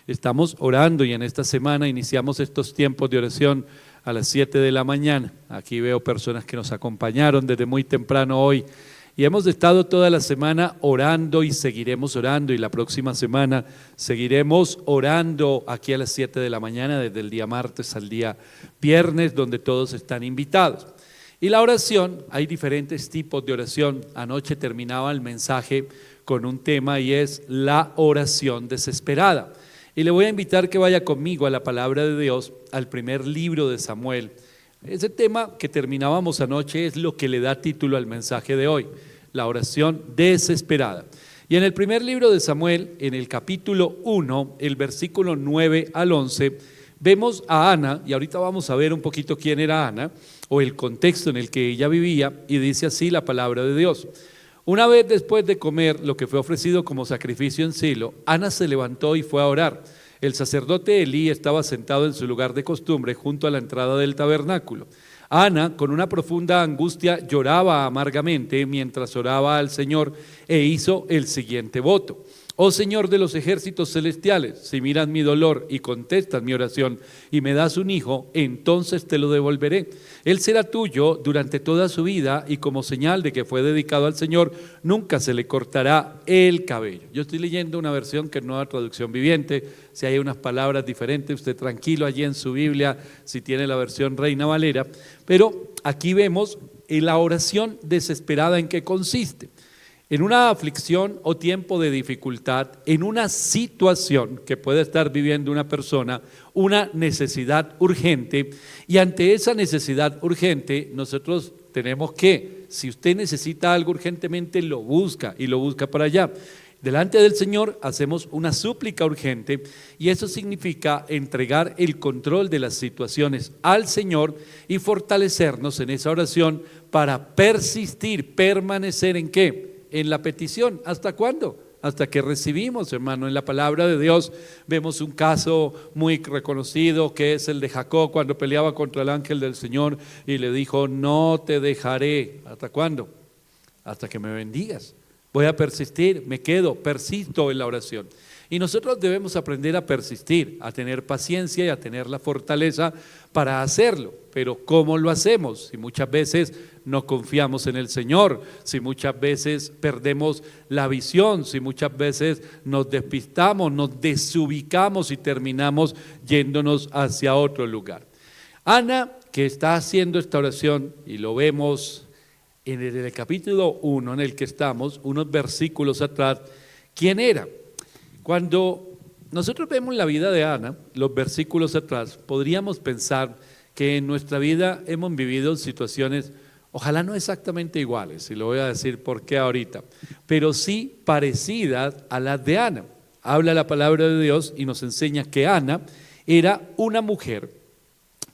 Estamos orando y en esta semana iniciamos estos tiempos de oración a las 7 de la mañana. Aquí veo personas que nos acompañaron desde muy temprano hoy y hemos estado toda la semana orando y seguiremos orando, y la próxima semana seguiremos orando aquí a las 7 de la mañana desde el día martes al día viernes, donde todos están invitados. Y la oración, hay diferentes tipos de oración. Anoche terminaba el mensaje con un tema y es la oración desesperada. Y le voy a invitar que vaya conmigo a la palabra de Dios, al primer libro de Samuel. Ese tema que terminábamos anoche es lo que le da título al mensaje de hoy, la oración desesperada. Y en el primer libro de Samuel, en el capítulo 1, el versículo 9 al 11, vemos a Ana, y ahorita vamos a ver un poquito quién era Ana, o el contexto en el que ella vivía, y dice así la palabra de Dios. Una vez después de comer lo que fue ofrecido como sacrificio en Silo, Ana se levantó y fue a orar. El sacerdote Elí estaba sentado en su lugar de costumbre junto a la entrada del tabernáculo. Ana, con una profunda angustia, lloraba amargamente mientras oraba al Señor e hizo el siguiente voto: Oh Señor de los ejércitos celestiales, si miras mi dolor y contestas mi oración y me das un hijo, entonces te lo devolveré. Él será tuyo durante toda su vida y como señal de que fue dedicado al Señor, nunca se le cortará el cabello. Yo estoy leyendo una versión que es Nueva Traducción Viviente. Si hay unas palabras diferentes, usted tranquilo allí en su Biblia, si tiene la versión Reina Valera. Pero aquí vemos la oración desesperada en qué consiste. En una aflicción o tiempo de dificultad, en una situación que puede estar viviendo una persona, una necesidad urgente, y ante esa necesidad urgente nosotros tenemos que, si usted necesita algo urgentemente, lo busca y lo busca para allá. Delante del Señor hacemos una súplica urgente y eso significa entregar el control de las situaciones al Señor y fortalecernos en esa oración para persistir, permanecer ¿en qué? En la petición. ¿Hasta cuándo? Hasta que recibimos, hermano. En la palabra de Dios vemos un caso muy reconocido que es el de Jacob cuando peleaba contra el ángel del Señor y le dijo: no te dejaré. ¿Hasta cuándo? Hasta que me bendigas. Voy a persistir, me quedo, persisto en la oración. Y nosotros debemos aprender a persistir, a tener paciencia y a tener la fortaleza para hacerlo. Pero ¿cómo lo hacemos? Si muchas veces no confiamos en el Señor, si muchas veces perdemos la visión, si muchas veces nos despistamos, nos desubicamos y terminamos yéndonos hacia otro lugar. Ana, que está haciendo esta oración, y lo vemos en el capítulo 1 en el que estamos, unos versículos atrás, ¿quién era? Cuando nosotros vemos la vida de Ana, los versículos atrás, podríamos pensar que en nuestra vida hemos vivido situaciones, ojalá no exactamente iguales, y lo voy a decir por qué ahorita, pero sí parecidas a las de Ana. Habla la palabra de Dios y nos enseña que Ana era una mujer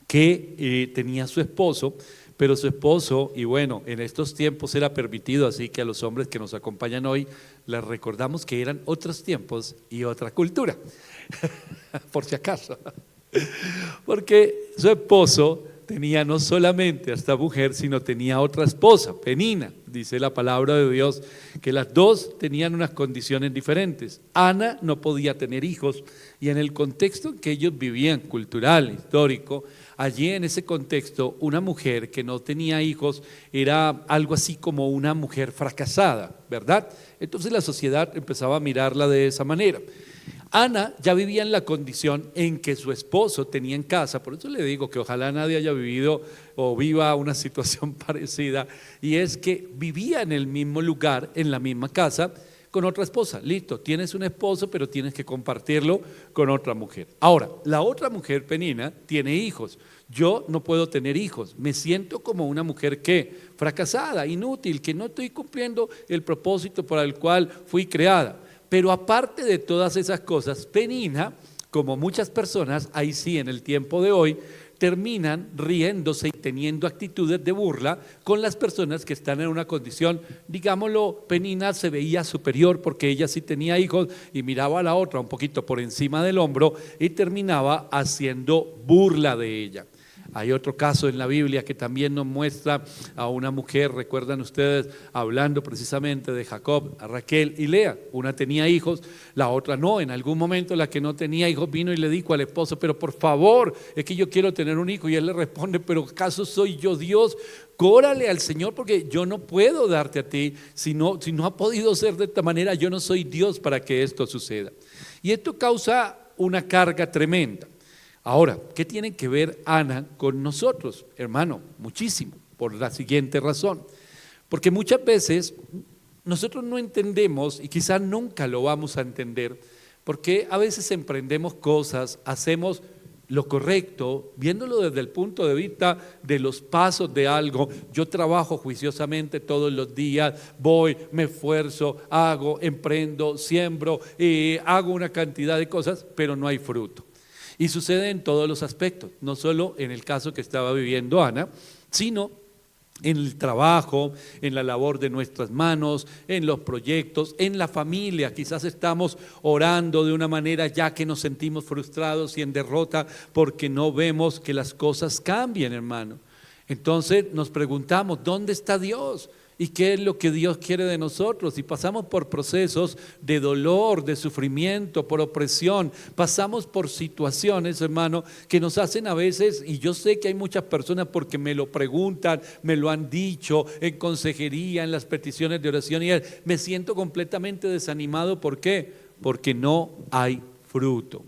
que tenía su esposo, pero su esposo, y bueno, en estos tiempos era permitido, así que a los hombres que nos acompañan hoy les recordamos que eran otros tiempos y otra cultura, por si acaso, porque su esposo tenía no solamente a esta mujer, sino tenía otra esposa, Penina. Dice la palabra de Dios que las dos tenían unas condiciones diferentes. Ana no podía tener hijos y en el contexto en que ellos vivían, cultural, histórico, allí en ese contexto una mujer que no tenía hijos era algo así como una mujer fracasada, ¿verdad? Entonces la sociedad empezaba a mirarla de esa manera. Ana ya vivía en la condición en que su esposo tenía en casa, por eso le digo que ojalá nadie haya vivido o viva una situación parecida, y es que vivía en el mismo lugar, en la misma casa, con otra esposa. Listo, tienes un esposo, pero tienes que compartirlo con otra mujer. Ahora, la otra mujer, Penina, tiene hijos. Yo no puedo tener hijos, me siento como una mujer que fracasada, inútil, que no estoy cumpliendo el propósito para el cual fui creada. Pero aparte de todas esas cosas, Penina, como muchas personas, ahí sí en el tiempo de hoy, terminan riéndose y teniendo actitudes de burla con las personas que están en una condición, digámoslo, Penina se veía superior porque ella sí tenía hijos y miraba a la otra un poquito por encima del hombro y terminaba haciendo burla de ella. Hay otro caso en la Biblia que también nos muestra a una mujer, recuerdan ustedes, hablando precisamente de Jacob, a Raquel y Lea. Una tenía hijos, la otra no. En algún momento la que no tenía hijos vino y le dijo al esposo: pero por favor, es que yo quiero tener un hijo. Y él le responde: pero ¿acaso soy yo Dios? Órale al Señor, porque yo no puedo darte a ti. Si no ha podido ser de esta manera, yo no soy Dios para que esto suceda. Y esto causa una carga tremenda. Ahora, ¿qué tiene que ver Ana con nosotros, hermano? Muchísimo, por la siguiente razón. Porque muchas veces nosotros no entendemos, y quizás nunca lo vamos a entender, porque a veces emprendemos cosas, hacemos lo correcto, viéndolo desde el punto de vista de los pasos de algo. Yo trabajo juiciosamente todos los días, voy, me esfuerzo, hago, emprendo, siembro, hago una cantidad de cosas, pero no hay fruto. Y sucede en todos los aspectos, no solo en el caso que estaba viviendo Ana, sino en el trabajo, en la labor de nuestras manos, en los proyectos, en la familia. Quizás estamos orando de una manera ya que nos sentimos frustrados y en derrota porque no vemos que las cosas cambien, hermano. Entonces nos preguntamos: ¿dónde está Dios? ¿Y qué es lo que Dios quiere de nosotros? Y pasamos por procesos de dolor, de sufrimiento, por opresión. Pasamos por situaciones, hermano, que nos hacen a veces, y yo sé que hay muchas personas porque me lo preguntan, me lo han dicho en consejería, en las peticiones de oración, y me siento completamente desanimado. ¿Por qué? Porque no hay fruto.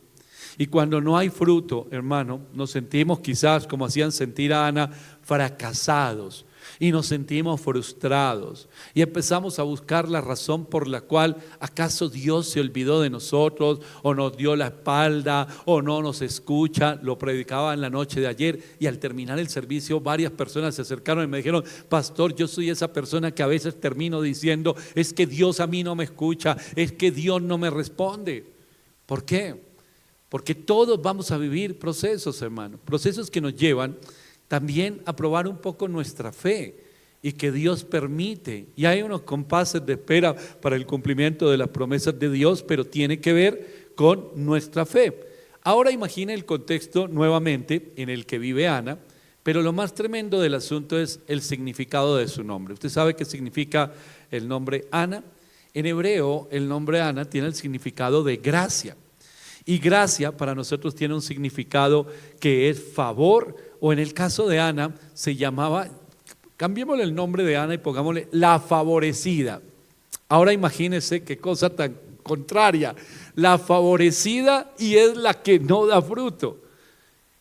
Y cuando no hay fruto, hermano, nos sentimos quizás, como hacían sentir a Ana, fracasados. Y nos sentimos frustrados y empezamos a buscar la razón por la cual acaso Dios se olvidó de nosotros, o nos dio la espalda, o no nos escucha. Lo predicaba en la noche de ayer, y al terminar el servicio varias personas se acercaron y me dijeron: pastor, yo soy esa persona que a veces termino diciendo: es que Dios a mí no me escucha, es que Dios no me responde. ¿Por qué? Porque todos vamos a vivir procesos, hermano, procesos que nos llevan también a probar un poco nuestra fe, y que Dios permite. Y hay unos compases de espera para el cumplimiento de las promesas de Dios, pero tiene que ver con nuestra fe. Ahora imagine el contexto nuevamente en el que vive Ana, pero lo más tremendo del asunto es el significado de su nombre. ¿Usted sabe qué significa el nombre Ana? En hebreo, el nombre Ana tiene el significado de gracia. Y gracia para nosotros tiene un significado que es favor, o en el caso de Ana se llamaba, cambiémosle el nombre de Ana y pongámosle la favorecida. Ahora imagínense qué cosa tan contraria, la favorecida, y es la que no da fruto.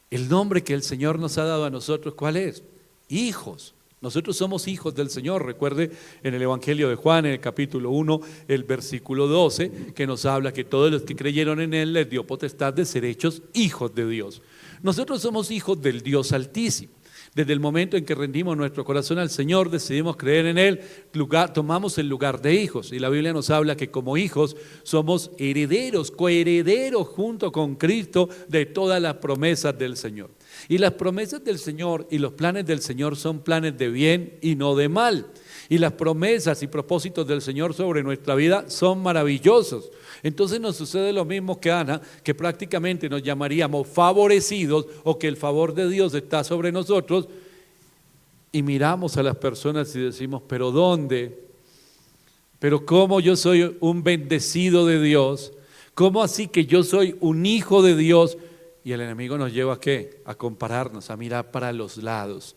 El nombre que el Señor nos ha dado a nosotros, ¿cuál es? Hijos. Nosotros somos hijos del Señor. Recuerde en el Evangelio de Juan, en el capítulo 1, el versículo 12, que nos habla que todos los que creyeron en Él les dio potestad de ser hechos hijos de Dios. Nosotros somos hijos del Dios Altísimo. Desde el momento en que rendimos nuestro corazón al Señor, decidimos creer en Él, tomamos el lugar de hijos. Y la Biblia nos habla que como hijos somos herederos, coherederos junto con Cristo de todas las promesas del Señor. Y las promesas del Señor y los planes del Señor son planes de bien y no de mal. Y las promesas y propósitos del Señor sobre nuestra vida son maravillosos. Entonces nos sucede lo mismo que Ana, que prácticamente nos llamaríamos favorecidos, o que el favor de Dios está sobre nosotros, y miramos a las personas y decimos: ¿pero dónde? ¿Pero cómo yo soy un bendecido de Dios? ¿Cómo así que yo soy un hijo de Dios? Y el enemigo nos lleva ¿a qué? A compararnos, a mirar para los lados,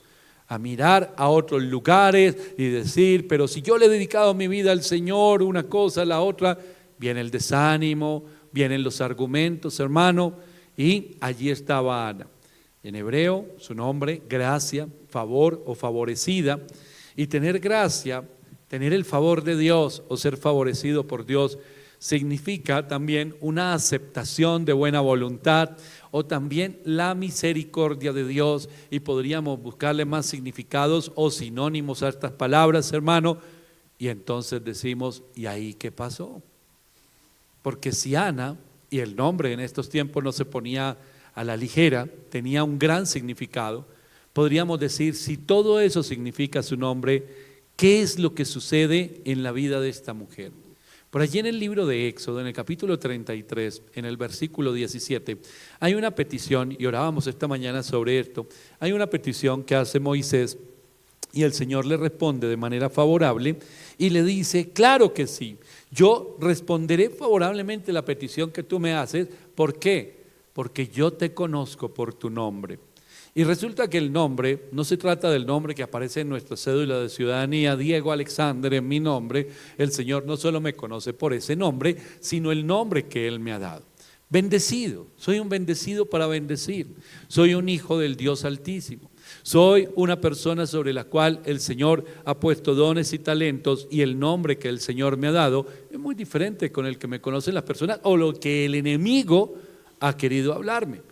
a mirar a otros lugares y decir: pero si yo le he dedicado mi vida al Señor, una cosa, la otra. Viene el desánimo, vienen los argumentos, hermano, y allí estaba Ana. En hebreo, su nombre, gracia, favor o favorecida. Y tener gracia, tener el favor de Dios o ser favorecido por Dios, significa también una aceptación de buena voluntad, o también la misericordia de Dios. Y podríamos buscarle más significados o sinónimos a estas palabras, hermano. Y entonces decimos: ¿y ahí qué pasó? Porque si Ana, y el nombre en estos tiempos no se ponía a la ligera, tenía un gran significado, podríamos decir: si todo eso significa su nombre, ¿qué es lo que sucede en la vida de esta mujer? Por allí en el libro de Éxodo, en el capítulo 33, en el versículo 17, hay una petición, y orábamos esta mañana sobre esto, hay una petición que hace Moisés y el Señor le responde de manera favorable y le dice, claro que sí, yo responderé favorablemente la petición que tú me haces. ¿Por qué? Porque yo te conozco por tu nombre. Y resulta que el nombre, no se trata del nombre que aparece en nuestra cédula de ciudadanía, Diego Alexander, en mi nombre. El Señor no solo me conoce por ese nombre, sino el nombre que Él me ha dado. Bendecido, soy un bendecido para bendecir, soy un hijo del Dios Altísimo, soy una persona sobre la cual el Señor ha puesto dones y talentos, y el nombre que el Señor me ha dado es muy diferente con el que me conocen las personas o lo que el enemigo ha querido hablarme.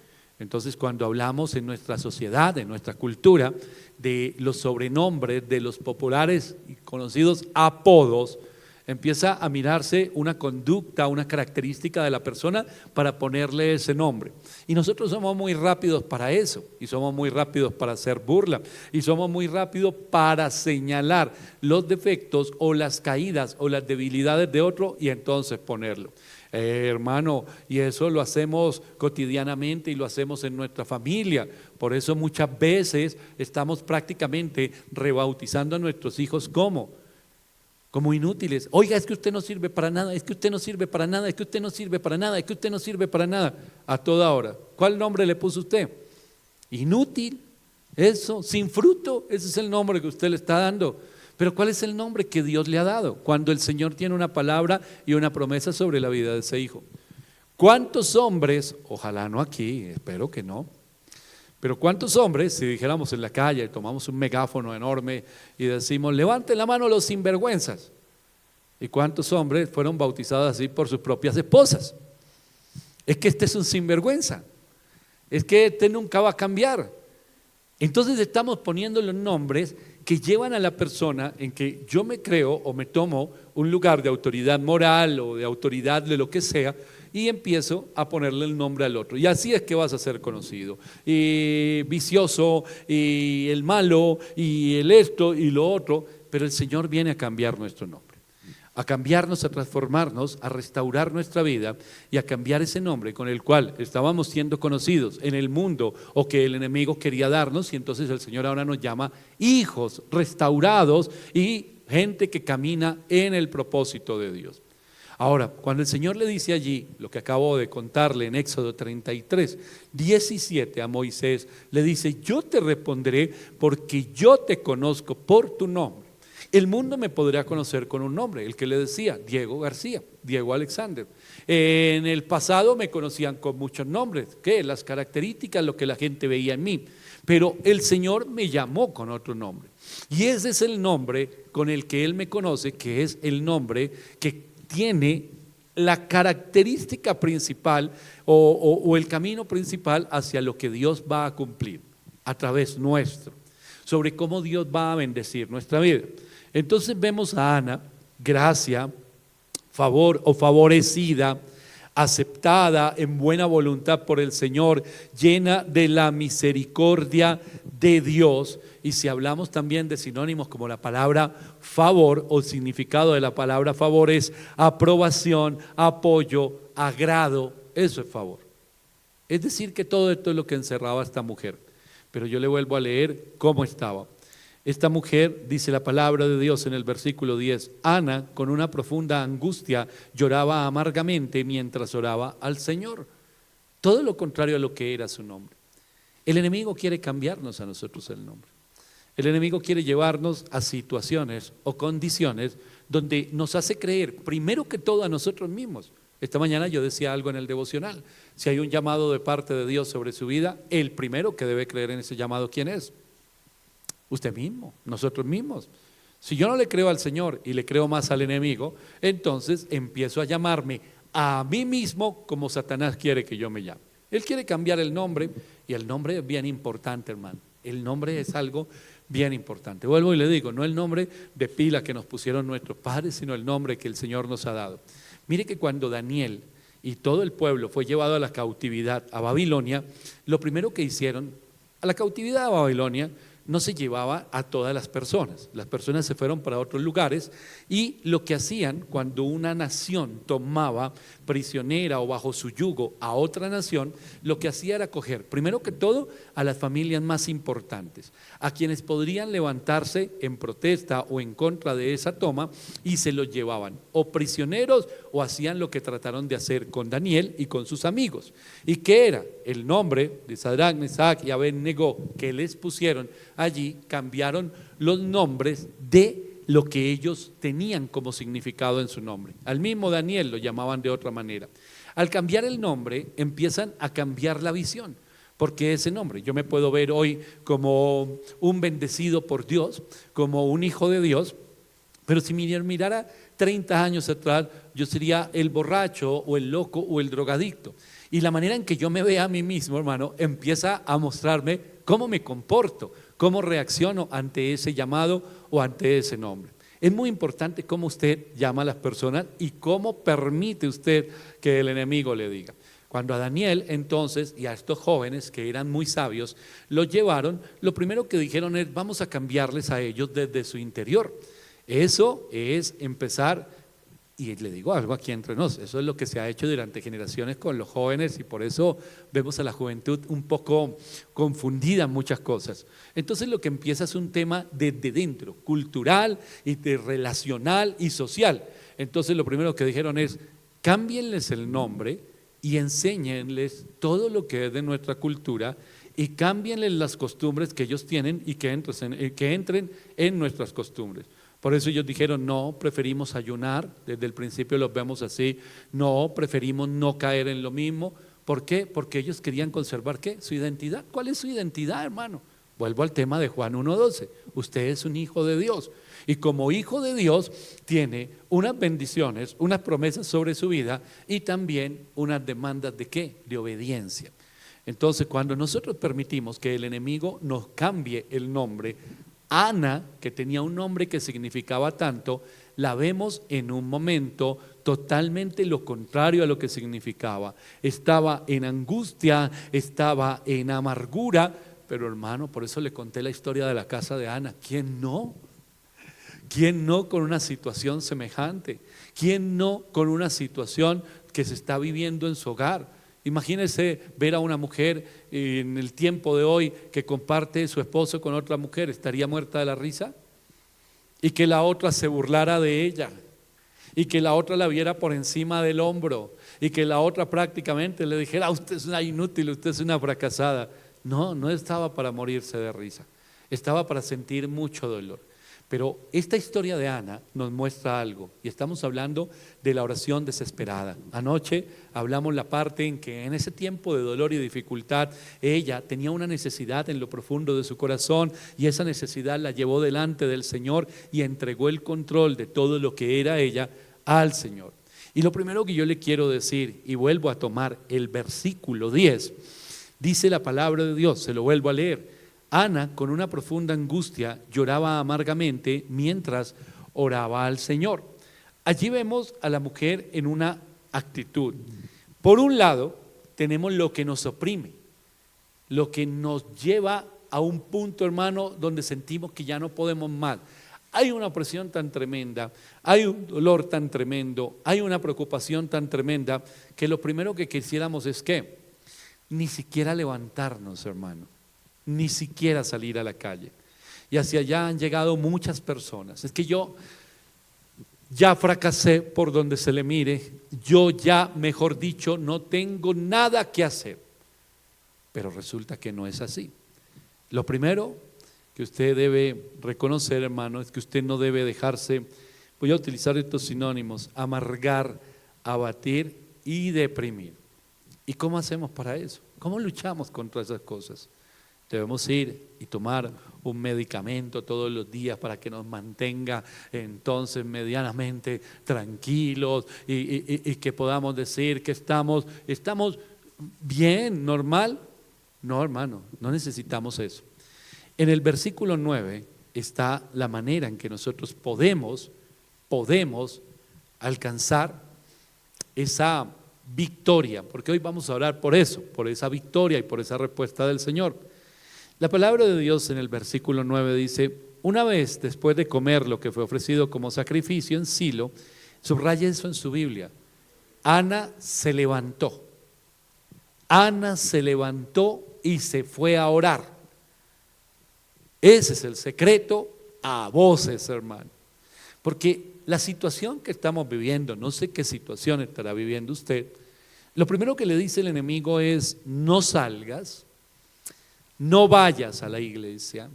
Entonces, cuando hablamos en nuestra sociedad, en nuestra cultura, de los sobrenombres, de los populares y conocidos apodos, empieza a mirarse una conducta, una característica de la persona para ponerle ese nombre. Y nosotros somos muy rápidos para eso, y somos muy rápidos para hacer burla, y somos muy rápidos para señalar los defectos o las caídas o las debilidades de otro y entonces ponerlo. Hermano, y eso lo hacemos cotidianamente y lo hacemos en nuestra familia. Por eso muchas veces estamos prácticamente rebautizando a nuestros hijos como inútiles. Oiga, es que usted no sirve para nada, es que usted no sirve para nada, es que usted no sirve para nada, es que usted no sirve para nada. A toda hora. ¿Cuál nombre le puso usted? Inútil, eso, sin fruto, ese es el nombre que usted le está dando. Pero ¿cuál es el nombre que Dios le ha dado? Cuando el Señor tiene una palabra y una promesa sobre la vida de ese hijo. ¿Cuántos hombres, ojalá no aquí, espero que no, pero cuántos hombres, si dijéramos en la calle, tomamos un megáfono enorme y decimos, levanten la mano los sinvergüenzas? ¿Y cuántos hombres fueron bautizados así por sus propias esposas? Es que este es un sinvergüenza, es que este nunca va a cambiar. Entonces estamos poniendo los nombres que llevan a la persona en que yo me creo o me tomo un lugar de autoridad moral o de autoridad de lo que sea y empiezo a ponerle el nombre al otro. Y así es que vas a ser conocido. Y vicioso, y el malo, y el esto y lo otro. Pero el Señor viene a cambiar nuestro nombre, a cambiarnos, a transformarnos, a restaurar nuestra vida y a cambiar ese nombre con el cual estábamos siendo conocidos en el mundo o que el enemigo quería darnos, y entonces el Señor ahora nos llama hijos restaurados y gente que camina en el propósito de Dios. Ahora, cuando el Señor le dice allí, lo que acabo de contarle en Éxodo 33, 17 a Moisés, le dice, yo te responderé porque yo te conozco por tu nombre. El mundo me podría conocer con un nombre, el que le decía, Diego García, Diego Alexander. En el pasado me conocían con muchos nombres, ¿qué? Las características, lo que la gente veía en mí. Pero el Señor me llamó con otro nombre. Y ese es el nombre con el que Él me conoce, que es el nombre que tiene la característica principal o el camino principal hacia lo que Dios va a cumplir a través nuestro, sobre cómo Dios va a bendecir nuestra vida. Entonces vemos a Ana, gracia, favor o favorecida, aceptada en buena voluntad por el Señor, llena de la misericordia de Dios. Y si hablamos también de sinónimos como la palabra favor o significado de la palabra favor es aprobación, apoyo, agrado, eso es favor. Es decir que todo esto es lo que encerraba a esta mujer. Pero yo le vuelvo a leer cómo estaba. Esta mujer, dice la palabra de Dios en el versículo 10, Ana con una profunda angustia lloraba amargamente mientras oraba al Señor. Todo lo contrario a lo que era su nombre. El enemigo quiere cambiarnos a nosotros el nombre. El enemigo quiere llevarnos a situaciones o condiciones donde nos hace creer, primero que todo, a nosotros mismos. Esta mañana yo decía algo en el devocional. Si hay un llamado de parte de Dios sobre su vida, el primero que debe creer en ese llamado, ¿quién es? Usted mismo, nosotros mismos. Si yo no le creo al Señor y le creo más al enemigo, entonces empiezo a llamarme a mí mismo como Satanás quiere que yo me llame. Él quiere cambiar el nombre, y el nombre es bien importante, hermano. El nombre es algo bien importante. Vuelvo y le digo, no el nombre de pila que nos pusieron nuestros padres, sino el nombre que el Señor nos ha dado. Mire que cuando Daniel y todo el pueblo fue llevado a la cautividad a Babilonia, lo primero que hicieron, a la cautividad a Babilonia, no se llevaba a todas las personas se fueron para otros lugares y lo que hacían cuando una nación tomaba prisionera o bajo su yugo a otra nación, lo que hacía era coger, primero que todo, a las familias más importantes, a quienes podrían levantarse en protesta o en contra de esa toma y se los llevaban o prisioneros o hacían lo que trataron de hacer con Daniel y con sus amigos. ¿Y qué era? El nombre de Sadrach, Mesach y Abed-Nego que les pusieron allí, cambiaron los nombres de lo que ellos tenían como significado en su nombre. Al mismo Daniel lo llamaban de otra manera. Al cambiar el nombre empiezan a cambiar la visión, porque ese nombre, yo me puedo ver hoy como un bendecido por Dios, como un hijo de Dios, pero si mirara 30 años atrás, yo sería el borracho o el loco o el drogadicto. Y la manera en que yo me vea a mí mismo, hermano, empieza a mostrarme cómo me comporto, cómo reacciono ante ese llamado o ante ese nombre. Es muy importante cómo usted llama a las personas y cómo permite usted que el enemigo le diga. Cuando a Daniel entonces y a estos jóvenes que eran muy sabios los llevaron, lo primero que dijeron es: vamos a cambiarles a ellos desde su interior. Eso es empezar. Y le digo algo aquí entre nos, eso es lo que se ha hecho durante generaciones con los jóvenes y por eso vemos a la juventud un poco confundida en muchas cosas. Entonces lo que empieza es un tema desde dentro, cultural y de relacional y social. Entonces lo primero que dijeron es: cámbienles el nombre y enséñenles todo lo que es de nuestra cultura y cámbienles las costumbres que ellos tienen y que entren en nuestras costumbres. Por eso ellos dijeron: no, preferimos ayunar, desde el principio los vemos así, no, preferimos no caer en lo mismo. ¿Por qué? Porque ellos querían conservar ¿qué? Su identidad. ¿Cuál es su identidad, hermano? Vuelvo al tema de Juan 1:12, usted es un hijo de Dios y como hijo de Dios tiene unas bendiciones, unas promesas sobre su vida y también unas demandas de ¿qué? De obediencia. Entonces cuando nosotros permitimos que el enemigo nos cambie el nombre, Ana, que tenía un nombre que significaba tanto, la vemos en un momento totalmente lo contrario a lo que significaba. Estaba en angustia, estaba en amargura, pero hermano, por eso le conté la historia de la casa de Ana. ¿Quién no? ¿Quién no con una situación semejante? ¿Quién no con una situación que se está viviendo en su hogar? Imagínese ver a una mujer en el tiempo de hoy que comparte su esposo con otra mujer, ¿estaría muerta de la risa? Y que la otra se burlara de ella, y que la otra la viera por encima del hombro, y que la otra prácticamente le dijera: usted es una inútil, usted es una fracasada. No, no estaba para morirse de risa, estaba para sentir mucho dolor. Pero esta historia de Ana nos muestra algo y estamos hablando de la oración desesperada. Anoche hablamos la parte en que en ese tiempo de dolor y dificultad ella tenía una necesidad en lo profundo de su corazón y esa necesidad la llevó delante del Señor y entregó el control de todo lo que era ella al Señor. Y lo primero que yo le quiero decir, y vuelvo a tomar el versículo 10, dice la palabra de Dios, se lo vuelvo a leer: Ana, con una profunda angustia, lloraba amargamente mientras oraba al Señor. Allí vemos a la mujer en una actitud. Por un lado, tenemos lo que nos oprime, lo que nos lleva a un punto, hermano, donde sentimos que ya no podemos más. Hay una opresión tan tremenda, hay un dolor tan tremendo, hay una preocupación tan tremenda, que lo primero que quisiéramos es ¿qué? Ni siquiera levantarnos, hermano. Ni siquiera salir a la calle. Y hacia allá han llegado muchas personas. Es que yo ya fracasé por donde se le mire, yo ya, mejor dicho, no tengo nada que hacer. Pero resulta que no es así. Lo primero que usted debe reconocer, hermano, es que usted no debe dejarse, voy a utilizar estos sinónimos: amargar, abatir y deprimir. ¿Y cómo hacemos para eso? ¿Cómo luchamos contra esas cosas? Debemos ir y tomar un medicamento todos los días para que nos mantenga entonces medianamente tranquilos y que podamos decir que estamos bien, normal. No, hermano, no necesitamos eso. En el versículo 9 está la manera en que nosotros podemos alcanzar esa victoria, porque hoy vamos a orar por eso, por esa victoria y por esa respuesta del Señor. La palabra de Dios en el versículo 9 dice: una vez después de comer lo que fue ofrecido como sacrificio en Silo, subraya eso en su Biblia, Ana se levantó. Ana se levantó y se fue a orar. Ese es el secreto a voces, hermano. Porque la situación que estamos viviendo, no sé qué situación estará viviendo usted, lo primero que le dice el enemigo es: no salgas, no vayas a la iglesia,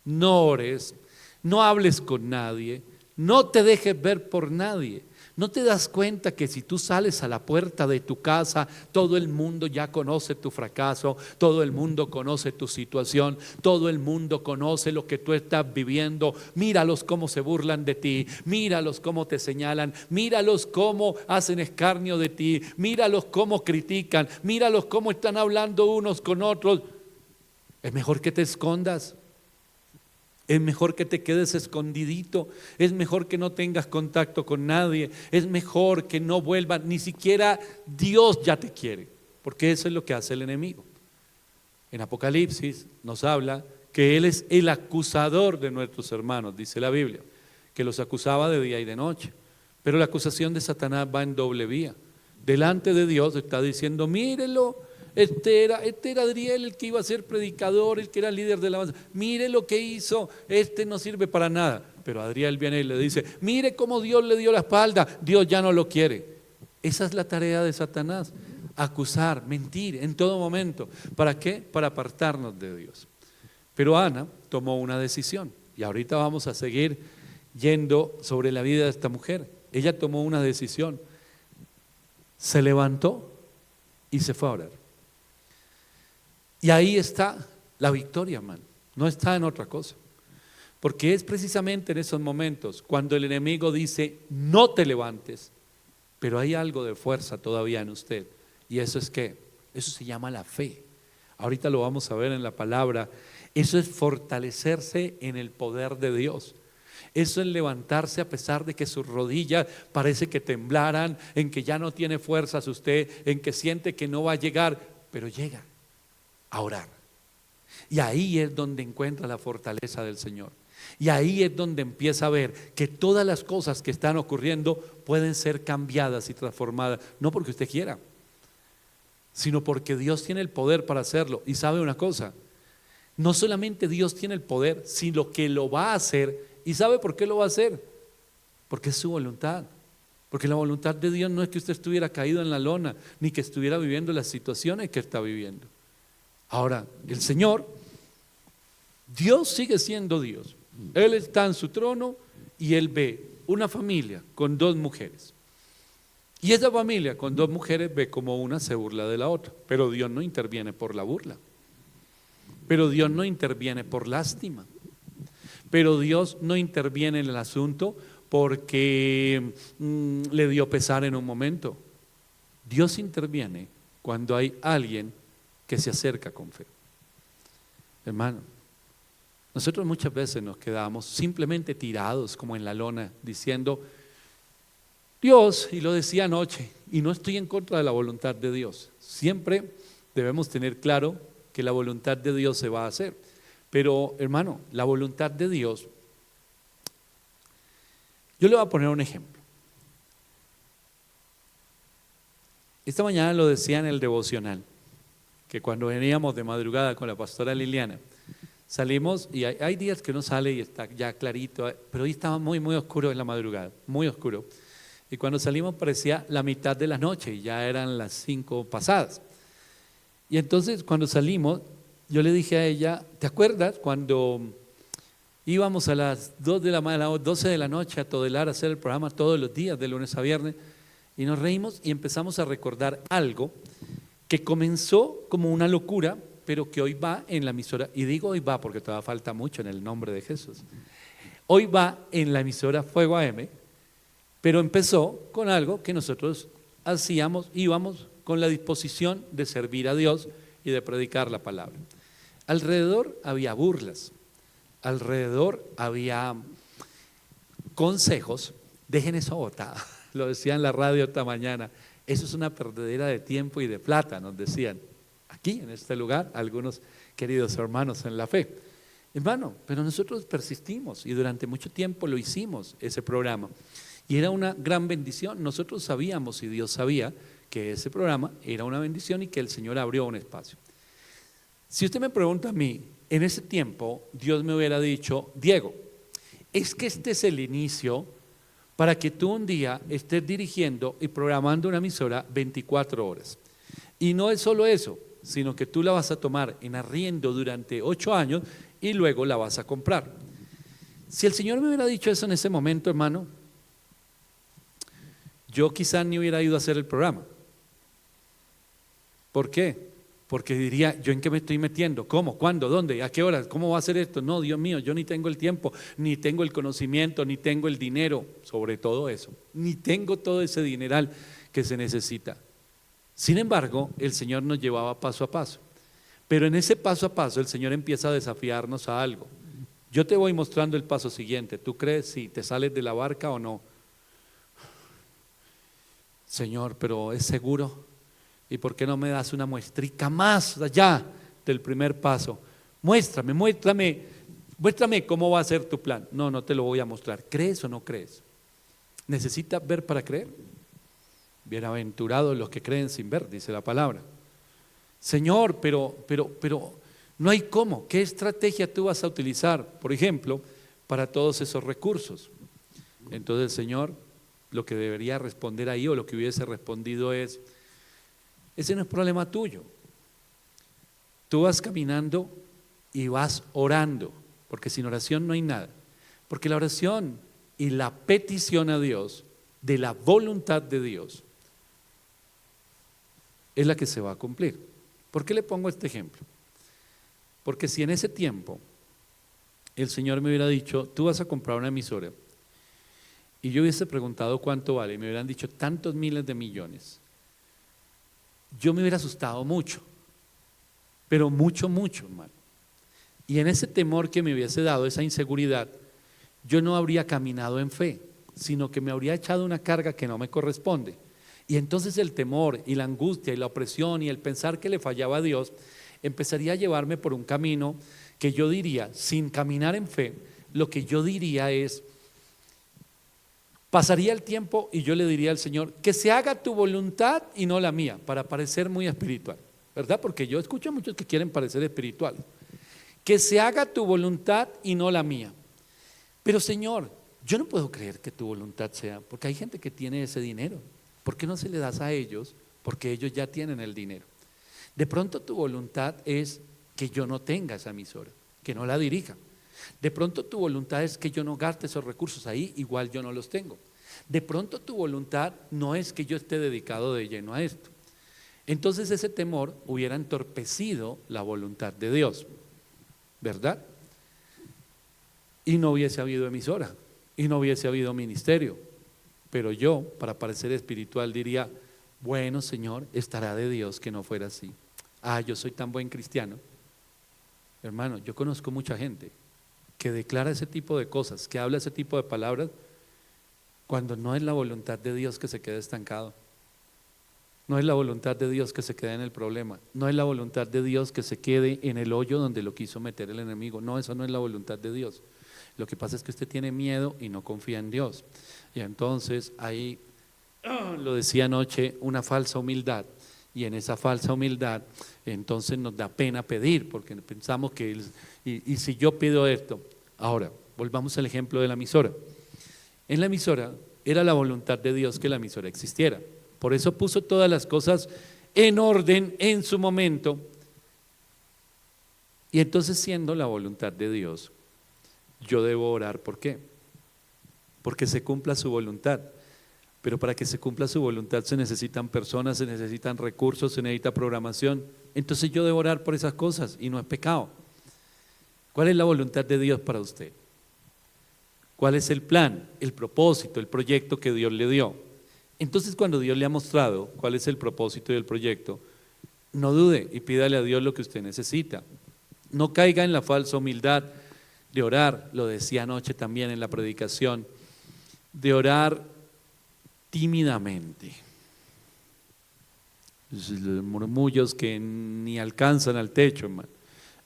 no ores, no hables con nadie, no te dejes ver por nadie. ¿No te das cuenta que si tú sales a la puerta de tu casa, todo el mundo ya conoce tu fracaso, todo el mundo conoce tu situación, todo el mundo conoce lo que tú estás viviendo? Míralos cómo se burlan de ti, míralos cómo te señalan, míralos cómo hacen escarnio de ti, míralos cómo critican, míralos cómo están hablando unos con otros. Es mejor que te escondas. Es mejor que te quedes escondidito, es mejor que no tengas contacto con nadie, es mejor que no vuelvas, ni siquiera Dios ya te quiere, porque eso es lo que hace el enemigo. En Apocalipsis nos habla que Él es el acusador de nuestros hermanos, dice la Biblia, que los acusaba de día y de noche, pero la acusación de Satanás va en doble vía. Delante de Dios está diciendo: mírelo, este era Adriel, el que iba a ser predicador, el que era líder de la alabanza. Mire lo que hizo, no sirve para nada. Pero Adriel viene y le dice: mire cómo Dios le dio la espalda, Dios ya no lo quiere. Esa es la tarea de Satanás: acusar, mentir en todo momento. ¿Para qué? Para apartarnos de Dios. Pero Ana tomó una decisión, y ahorita vamos a seguir yendo sobre la vida de esta mujer. Ella tomó una decisión, se levantó y se fue a orar. Y ahí está la victoria, hermano, no está en otra cosa. Porque es precisamente en esos momentos cuando el enemigo dice: no te levantes, pero hay algo de fuerza todavía en usted. Y eso es ¿qué? Eso se llama la fe. Ahorita lo vamos a ver en la palabra. Eso es fortalecerse en el poder de Dios. Eso es levantarse a pesar de que sus rodillas parece que temblaran, en que ya no tiene fuerzas usted, en que siente que no va a llegar, pero llega a orar. Y ahí es donde encuentra la fortaleza del Señor. Y ahí es donde empieza a ver que todas las cosas que están ocurriendo pueden ser cambiadas y transformadas, no porque usted quiera, sino porque Dios tiene el poder para hacerlo. Y sabe una cosa, no solamente Dios tiene el poder, sino que lo va a hacer. ¿Y sabe por qué lo va a hacer? Porque es su voluntad. Porque la voluntad de Dios no es que usted estuviera caído en la lona, ni que estuviera viviendo las situaciones que está viviendo. Ahora, el Señor, Dios sigue siendo Dios. Él está en su trono y Él ve una familia con dos mujeres. Y esa familia con dos mujeres ve como una se burla de la otra. Pero Dios no interviene por la burla. Pero Dios no interviene por lástima. Pero Dios no interviene en el asunto porque le dio pesar en un momento. Dios interviene cuando hay alguien que se acerca con fe. Hermano, nosotros muchas veces nos quedamos simplemente tirados como en la lona diciendo: Dios, y lo decía anoche, y no estoy en contra de la voluntad de Dios. Siempre debemos tener claro que la voluntad de Dios se va a hacer. Pero hermano, la voluntad de Dios, yo le voy a poner un ejemplo. Esta mañana lo decía en el devocional, que cuando veníamos de madrugada con la pastora Liliana, salimos y hay días que no sale y está ya clarito, pero hoy estaba muy oscuro en la madrugada, muy oscuro. Y cuando salimos parecía la mitad de la noche y ya eran las 5 pasadas. Y entonces cuando salimos, yo le dije a ella: ¿te acuerdas cuando íbamos a las 12 de la noche a Todelar a hacer el programa todos los días, de lunes a viernes? Y nos reímos y empezamos a recordar algo que comenzó como una locura, pero que hoy va en la emisora, y digo hoy va porque todavía falta mucho en el nombre de Jesús. Hoy va en la emisora Fuego AM, pero empezó con algo que nosotros hacíamos, íbamos con la disposición de servir a Dios y de predicar la palabra. Alrededor había burlas, alrededor había consejos: dejen eso botado, lo decía en la radio esta mañana, eso es una perdedera de tiempo y de plata, nos decían. ¿A aquí en este lugar, algunos queridos hermanos en la fe. Hermano, pero nosotros persistimos y durante mucho tiempo lo hicimos, ese programa. Y era una gran bendición. Nosotros sabíamos y Dios sabía que ese programa era una bendición y que el Señor abrió un espacio. Si usted me pregunta a mí, en ese tiempo Dios me hubiera dicho, Diego, es que este es el inicio para que tú un día estés dirigiendo y programando una emisora 24 horas. Y no es solo eso, sino que tú la vas a tomar en arriendo durante 8 años y luego la vas a comprar. Si el Señor me hubiera dicho eso en ese momento, hermano, yo quizás ni hubiera ido a hacer el programa. ¿Por qué? Porque diría, ¿yo en qué me estoy metiendo? ¿Cómo? ¿Cuándo? ¿Dónde? ¿A qué hora? ¿Cómo va a ser esto? No, Dios mío, yo ni tengo el tiempo, ni tengo el conocimiento, ni tengo el dinero, sobre todo eso, ni tengo todo ese dineral que se necesita. Sin embargo, el Señor nos llevaba paso a paso. Pero en ese paso a paso el Señor empieza a desafiarnos a algo. Yo te voy mostrando el paso siguiente. ¿Tú crees si te sales de la barca o no? Señor, pero ¿es seguro? ¿Y por qué no me das una muestrica más allá del primer paso? Muéstrame cómo va a ser tu plan. No, no te lo voy a mostrar. ¿Crees o no crees? ¿Necesitas ver para creer? Bienaventurados los que creen sin ver, dice la palabra. Señor, pero no hay cómo. ¿Qué estrategia tú vas a utilizar, por ejemplo, para todos esos recursos? Entonces el Señor lo que debería responder ahí, o lo que hubiese respondido es, ese no es problema tuyo. Tú vas caminando y vas orando, porque sin oración no hay nada. Porque la oración y la petición a Dios de la voluntad de Dios es la que se va a cumplir. ¿Por qué le pongo este ejemplo? Porque si en ese tiempo el Señor me hubiera dicho, tú vas a comprar una emisora, y yo hubiese preguntado cuánto vale, y me hubieran dicho tantos miles de millones, yo me hubiera asustado mucho, pero mucho, hermano. Y en ese temor que me hubiese dado, esa inseguridad, yo no habría caminado en fe, sino que me habría echado una carga que no me corresponde. Y entonces el temor y la angustia y la opresión y el pensar que le fallaba a Dios empezaría a llevarme por un camino que yo diría, sin caminar en fe, lo que yo diría es, pasaría el tiempo y yo le diría al Señor, que se haga tu voluntad y no la mía, para parecer muy espiritual, ¿verdad? Porque yo escucho a muchos que quieren parecer espirituales. Que se haga tu voluntad y no la mía. Pero Señor, yo no puedo creer que tu voluntad sea, porque hay gente que tiene ese dinero. ¿Por qué no se le das a ellos? Porque ellos ya tienen el dinero. De pronto tu voluntad es que yo no tenga esa emisora, que no la dirija. De pronto tu voluntad es que yo no gaste esos recursos ahí, igual yo no los tengo. De pronto tu voluntad no es que yo esté dedicado de lleno a esto. Entonces ese temor hubiera entorpecido la voluntad de Dios, ¿verdad? Y no hubiese habido emisora, y no hubiese habido ministerio. Pero yo, para parecer espiritual, diría, bueno, Señor, estará de Dios que no fuera así. Yo soy tan buen cristiano. Hermano, yo conozco mucha gente que declara ese tipo de cosas, que habla ese tipo de palabras, cuando no es la voluntad de Dios que se quede estancado. No es la voluntad de Dios que se quede en el problema. No es la voluntad de Dios que se quede en el hoyo donde lo quiso meter el enemigo. No, eso no es la voluntad de Dios. Lo que pasa es que usted tiene miedo y no confía en Dios. Y entonces ahí, lo decía anoche, una falsa humildad. Y en esa falsa humildad, entonces nos da pena pedir, porque pensamos que, y si yo pido esto. Ahora, volvamos al ejemplo de la emisora. En la emisora era la voluntad de Dios que la emisora existiera. Por eso puso todas las cosas en orden en su momento. Y entonces, siendo la voluntad de Dios, yo debo orar. ¿Por qué? Porque se cumpla su voluntad. Pero para que se cumpla su voluntad se necesitan personas, se necesitan recursos, se necesita programación. Entonces yo debo orar por esas cosas y no es pecado. ¿Cuál es la voluntad de Dios para usted? ¿Cuál es el plan, el propósito, el proyecto que Dios le dio? Entonces, cuando Dios le ha mostrado cuál es el propósito y el proyecto, no dude y pídale a Dios lo que usted necesita. No caiga en la falsa humildad de orar, lo decía anoche también en la predicación, de orar tímidamente. Los murmullos que ni alcanzan al techo, hermano.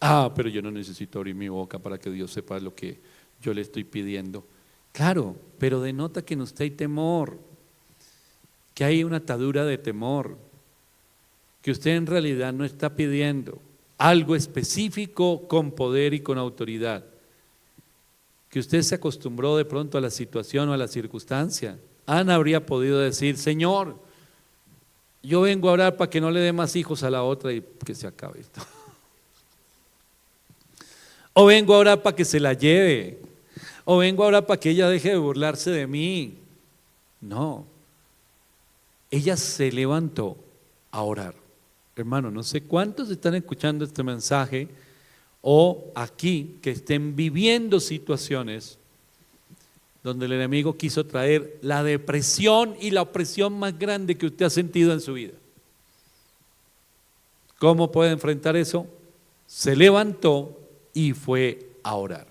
Ah, pero yo no necesito abrir mi boca para que Dios sepa lo que yo le estoy pidiendo. Claro, pero denota que en usted hay temor, que hay una atadura de temor, que usted en realidad no está pidiendo algo específico con poder y con autoridad, que usted se acostumbró de pronto a la situación o a la circunstancia. Ana habría podido decir: Señor, yo vengo a orar para que no le dé más hijos a la otra y que se acabe esto. O vengo a orar para que se la lleve, o vengo a orar para que ella deje de burlarse de mí. No, ella se levantó a orar. Hermano, no sé cuántos están escuchando este mensaje o aquí que estén viviendo situaciones donde el enemigo quiso traer la depresión y la opresión más grande que usted ha sentido en su vida. ¿Cómo puede enfrentar eso? Se levantó y fue a orar.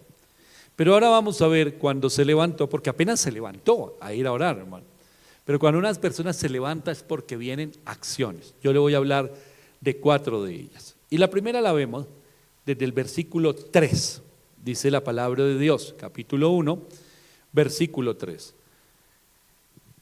Pero ahora vamos a ver cuando se levantó, porque apenas se levantó a ir a orar, hermano. Pero cuando unas personas se levantan es porque vienen acciones. Yo le voy a hablar de 4 de ellas. Y la primera la vemos desde el versículo 3, dice la palabra de Dios, capítulo 1, versículo 3.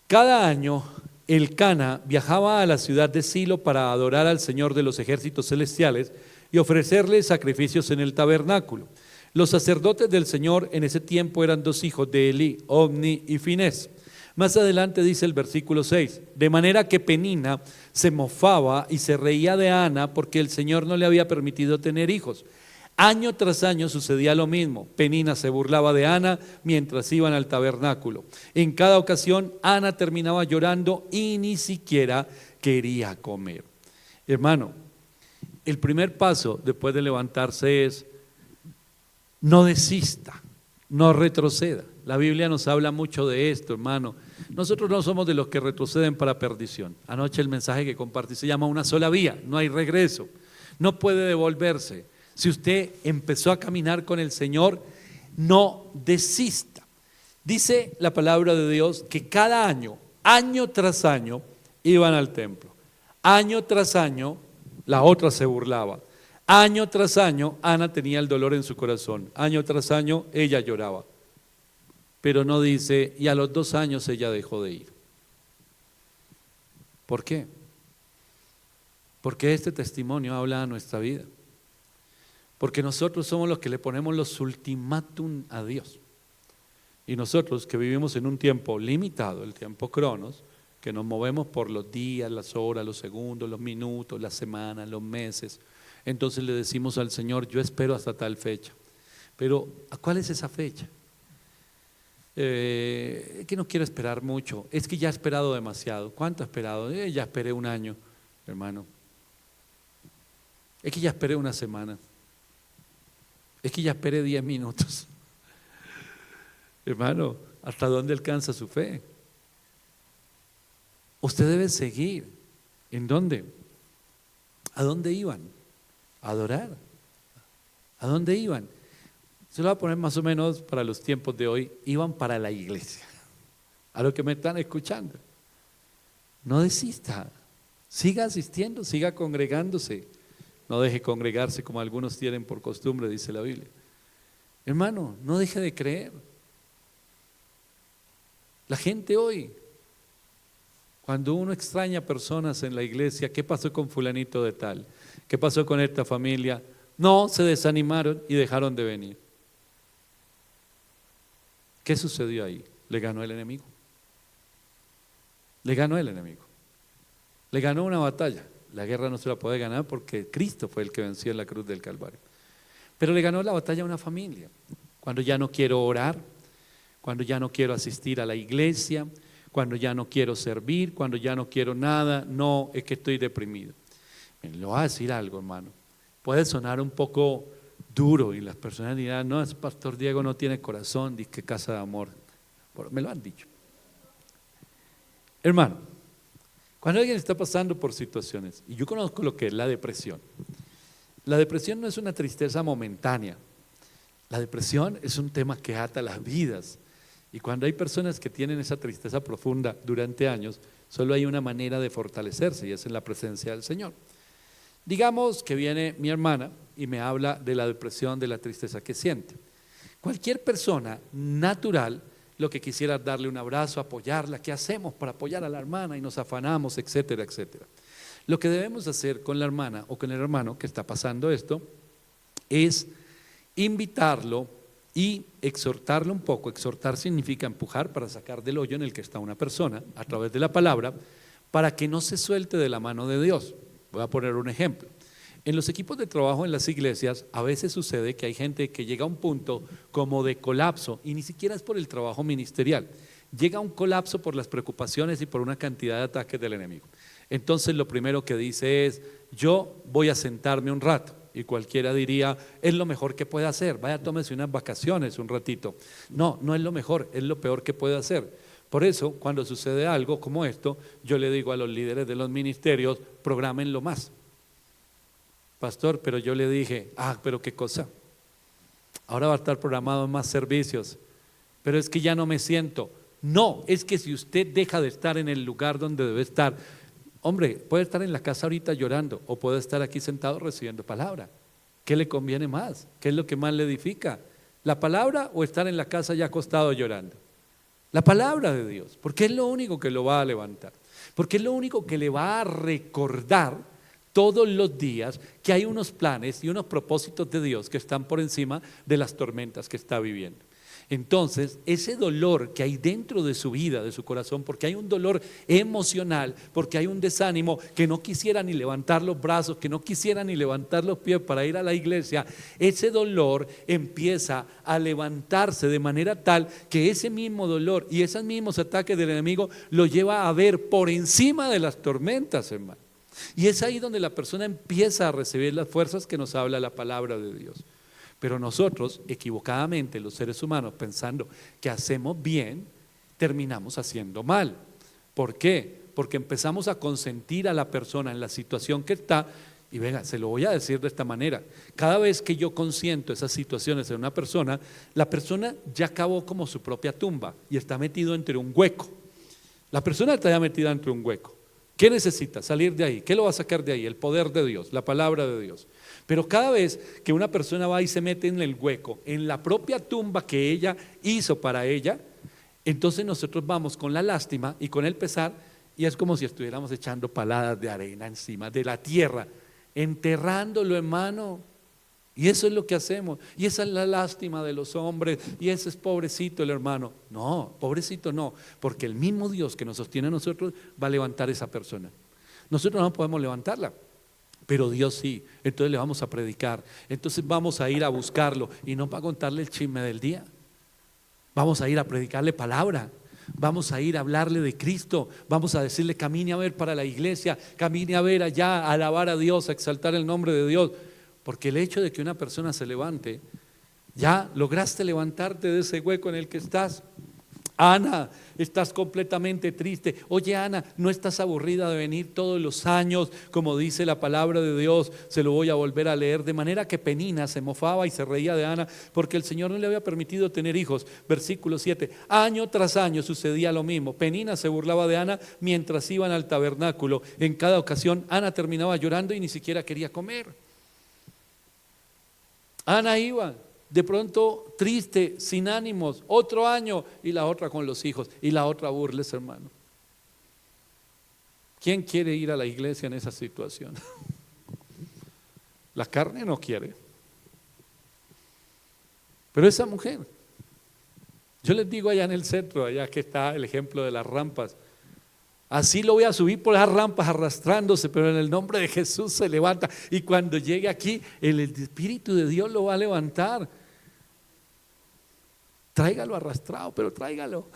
Cada año Elcana viajaba a la ciudad de Silo para adorar al Señor de los ejércitos celestiales y ofrecerle sacrificios en el tabernáculo. Los sacerdotes del Señor en ese tiempo eran 2 hijos de Elí, Ofni y Finés. Más adelante dice el versículo 6, de manera que Penina se mofaba y se reía de Ana porque el Señor no le había permitido tener hijos. Año tras año sucedía lo mismo. Penina se burlaba de Ana mientras iban al tabernáculo. En cada ocasión Ana terminaba llorando y ni siquiera quería comer. Hermano, el primer paso después de levantarse es: no desista, no retroceda. La Biblia nos habla mucho de esto, hermano. Nosotros no somos de los que retroceden para perdición. Anoche el mensaje que compartí se llama una sola vía, no hay regreso, no puede devolverse. Si usted empezó a caminar con el Señor, no desista. Dice la palabra de Dios que cada año, año tras año, iban al templo. Año tras año, la otra se burlaba. Año tras año, Ana tenía el dolor en su corazón. Año tras año, ella lloraba. Pero no dice, y a los 2 años ella dejó de ir. ¿Por qué? Porque este testimonio habla a nuestra vida. Porque nosotros somos los que le ponemos los ultimátum a Dios. Y nosotros que vivimos en un tiempo limitado, el tiempo cronos, que nos movemos por los días, las horas, los segundos, los minutos, las semanas, los meses, entonces le decimos al Señor: yo espero hasta tal fecha. Pero ¿cuál es esa fecha? Es que no quiero esperar mucho, es que ya he esperado demasiado. ¿Cuánto he esperado? Ya esperé 1 año, hermano. Es que ya esperé 1 semana. Es que ya esperé 10 minutos. Hermano, ¿hasta dónde alcanza su fe? Usted debe seguir. ¿En dónde? ¿A dónde iban? A adorar. ¿A dónde iban? Se lo voy a poner más o menos para los tiempos de hoy. Iban para la iglesia. A lo que me están escuchando. No desista. Siga asistiendo, siga congregándose. No deje congregarse como algunos tienen por costumbre, dice la Biblia. Hermano, no deje de creer. La gente hoy, cuando uno extraña personas en la iglesia, ¿qué pasó con fulanito de tal? ¿Qué pasó con esta familia? No, se desanimaron y dejaron de venir. ¿Qué sucedió ahí? Le ganó el enemigo. Le ganó el enemigo. Le ganó una batalla. La guerra no se la puede ganar porque Cristo fue el que venció en la cruz del Calvario. Pero le ganó la batalla a una familia. Cuando ya no quiero orar, cuando ya no quiero asistir a la iglesia, cuando ya no quiero servir, cuando ya no quiero nada, no, es que estoy deprimido. Le voy a decir algo, hermano. Puede sonar un poco duro y las personas dirán: no, ese pastor Diego no tiene corazón, dice que casa de amor. Me lo han dicho. Hermano, cuando alguien está pasando por situaciones, y yo conozco lo que es la depresión no es una tristeza momentánea. La depresión es un tema que ata las vidas. Y cuando hay personas que tienen esa tristeza profunda durante años, solo hay una manera de fortalecerse y es en la presencia del Señor. Digamos que viene mi hermana y me habla de la depresión, de la tristeza que siente. Cualquier persona natural lo que quisiera es darle un abrazo, apoyarla. ¿Qué hacemos para apoyar a la hermana? Y nos afanamos, etcétera, etcétera. Lo que debemos hacer con la hermana o con el hermano que está pasando esto es invitarlo y exhortarlo un poco. Exhortar significa empujar para sacar del hoyo en el que está una persona a través de la palabra, para que no se suelte de la mano de Dios. Voy a poner un ejemplo. En los equipos de trabajo en las iglesias a veces sucede que hay gente que llega a un punto como de colapso, y ni siquiera es por el trabajo ministerial, llega a un colapso por las preocupaciones y por una cantidad de ataques del enemigo. Entonces lo primero que dice es: yo voy a sentarme un rato. Y cualquiera diría: es lo mejor que puede hacer, vaya, tómese unas vacaciones un ratito. No, no es lo mejor, es lo peor que puede hacer. Por eso, cuando sucede algo como esto, yo le digo a los líderes de los ministerios: prográmenlo más. Pastor, pero yo le dije: pero qué cosa, ahora va a estar programado más servicios, pero es que ya no me siento. No, es que si usted deja de estar en el lugar donde debe estar, hombre, puede estar en la casa ahorita llorando o puede estar aquí sentado recibiendo palabra. ¿Qué le conviene más? ¿Qué es lo que más le edifica? ¿La palabra o estar en la casa ya acostado llorando? La palabra de Dios, porque es lo único que lo va a levantar, porque es lo único que le va a recordar todos los días que hay unos planes y unos propósitos de Dios que están por encima de las tormentas que está viviendo. Entonces, ese dolor que hay dentro de su vida, de su corazón, porque hay un dolor emocional, porque hay un desánimo, que no quisiera ni levantar los brazos, que no quisiera ni levantar los pies para ir a la iglesia, ese dolor empieza a levantarse de manera tal que ese mismo dolor y esos mismos ataques del enemigo lo lleva a ver por encima de las tormentas, hermano. Y es ahí donde la persona empieza a recibir las fuerzas que nos habla la palabra de Dios. Pero nosotros, equivocadamente, los seres humanos, pensando que hacemos bien, terminamos haciendo mal. ¿Por qué? Porque empezamos a consentir a la persona en la situación que está. Y venga, se lo voy a decir de esta manera: cada vez que yo consiento esas situaciones en una persona, la persona ya acabó como su propia tumba y está metido entre un hueco. La persona está ya metida entre un hueco. ¿Qué necesita? Salir de ahí. ¿Qué lo va a sacar de ahí? El poder de Dios, la palabra de Dios. Pero cada vez que una persona va y se mete en el hueco, en la propia tumba que ella hizo para ella, entonces nosotros vamos con la lástima y con el pesar, y es como si estuviéramos echando paladas de arena encima de la tierra, enterrándolo, hermano. Y eso es lo que hacemos, y esa es la lástima de los hombres, y ese es pobrecito el hermano. No, pobrecito no, porque el mismo Dios que nos sostiene a nosotros va a levantar a esa persona. Nosotros no podemos levantarla, pero Dios sí. Entonces le vamos a predicar, entonces vamos a ir a buscarlo, y no para contarle el chisme del día, vamos a ir a predicarle palabra. Vamos a ir a hablarle de Cristo, vamos a decirle: camine a ver para la iglesia, camine a ver allá, a alabar a Dios, a exaltar el nombre de Dios. Porque el hecho de que una persona se levante, ya lograste levantarte de ese hueco en el que estás. Ana, estás completamente triste. Oye, Ana, ¿no estás aburrida de venir todos los años? Como dice la palabra de Dios, se lo voy a volver a leer. De manera que Penina se mofaba y se reía de Ana porque el Señor no le había permitido tener hijos. Versículo 7, año tras año sucedía lo mismo. Penina se burlaba de Ana mientras iban al tabernáculo. En cada ocasión Ana terminaba llorando y ni siquiera quería comer. Ana iba de pronto triste, sin ánimos, otro año, y la otra con los hijos, y la otra burles, hermano. ¿Quién quiere ir a la iglesia en esa situación? La carne no quiere. Pero esa mujer, yo les digo allá en el centro, allá que está el ejemplo de las rampas, así lo voy a subir por las rampas arrastrándose, pero en el nombre de Jesús se levanta, y cuando llegue aquí el Espíritu de Dios lo va a levantar. Tráigalo arrastrado, pero tráigalo.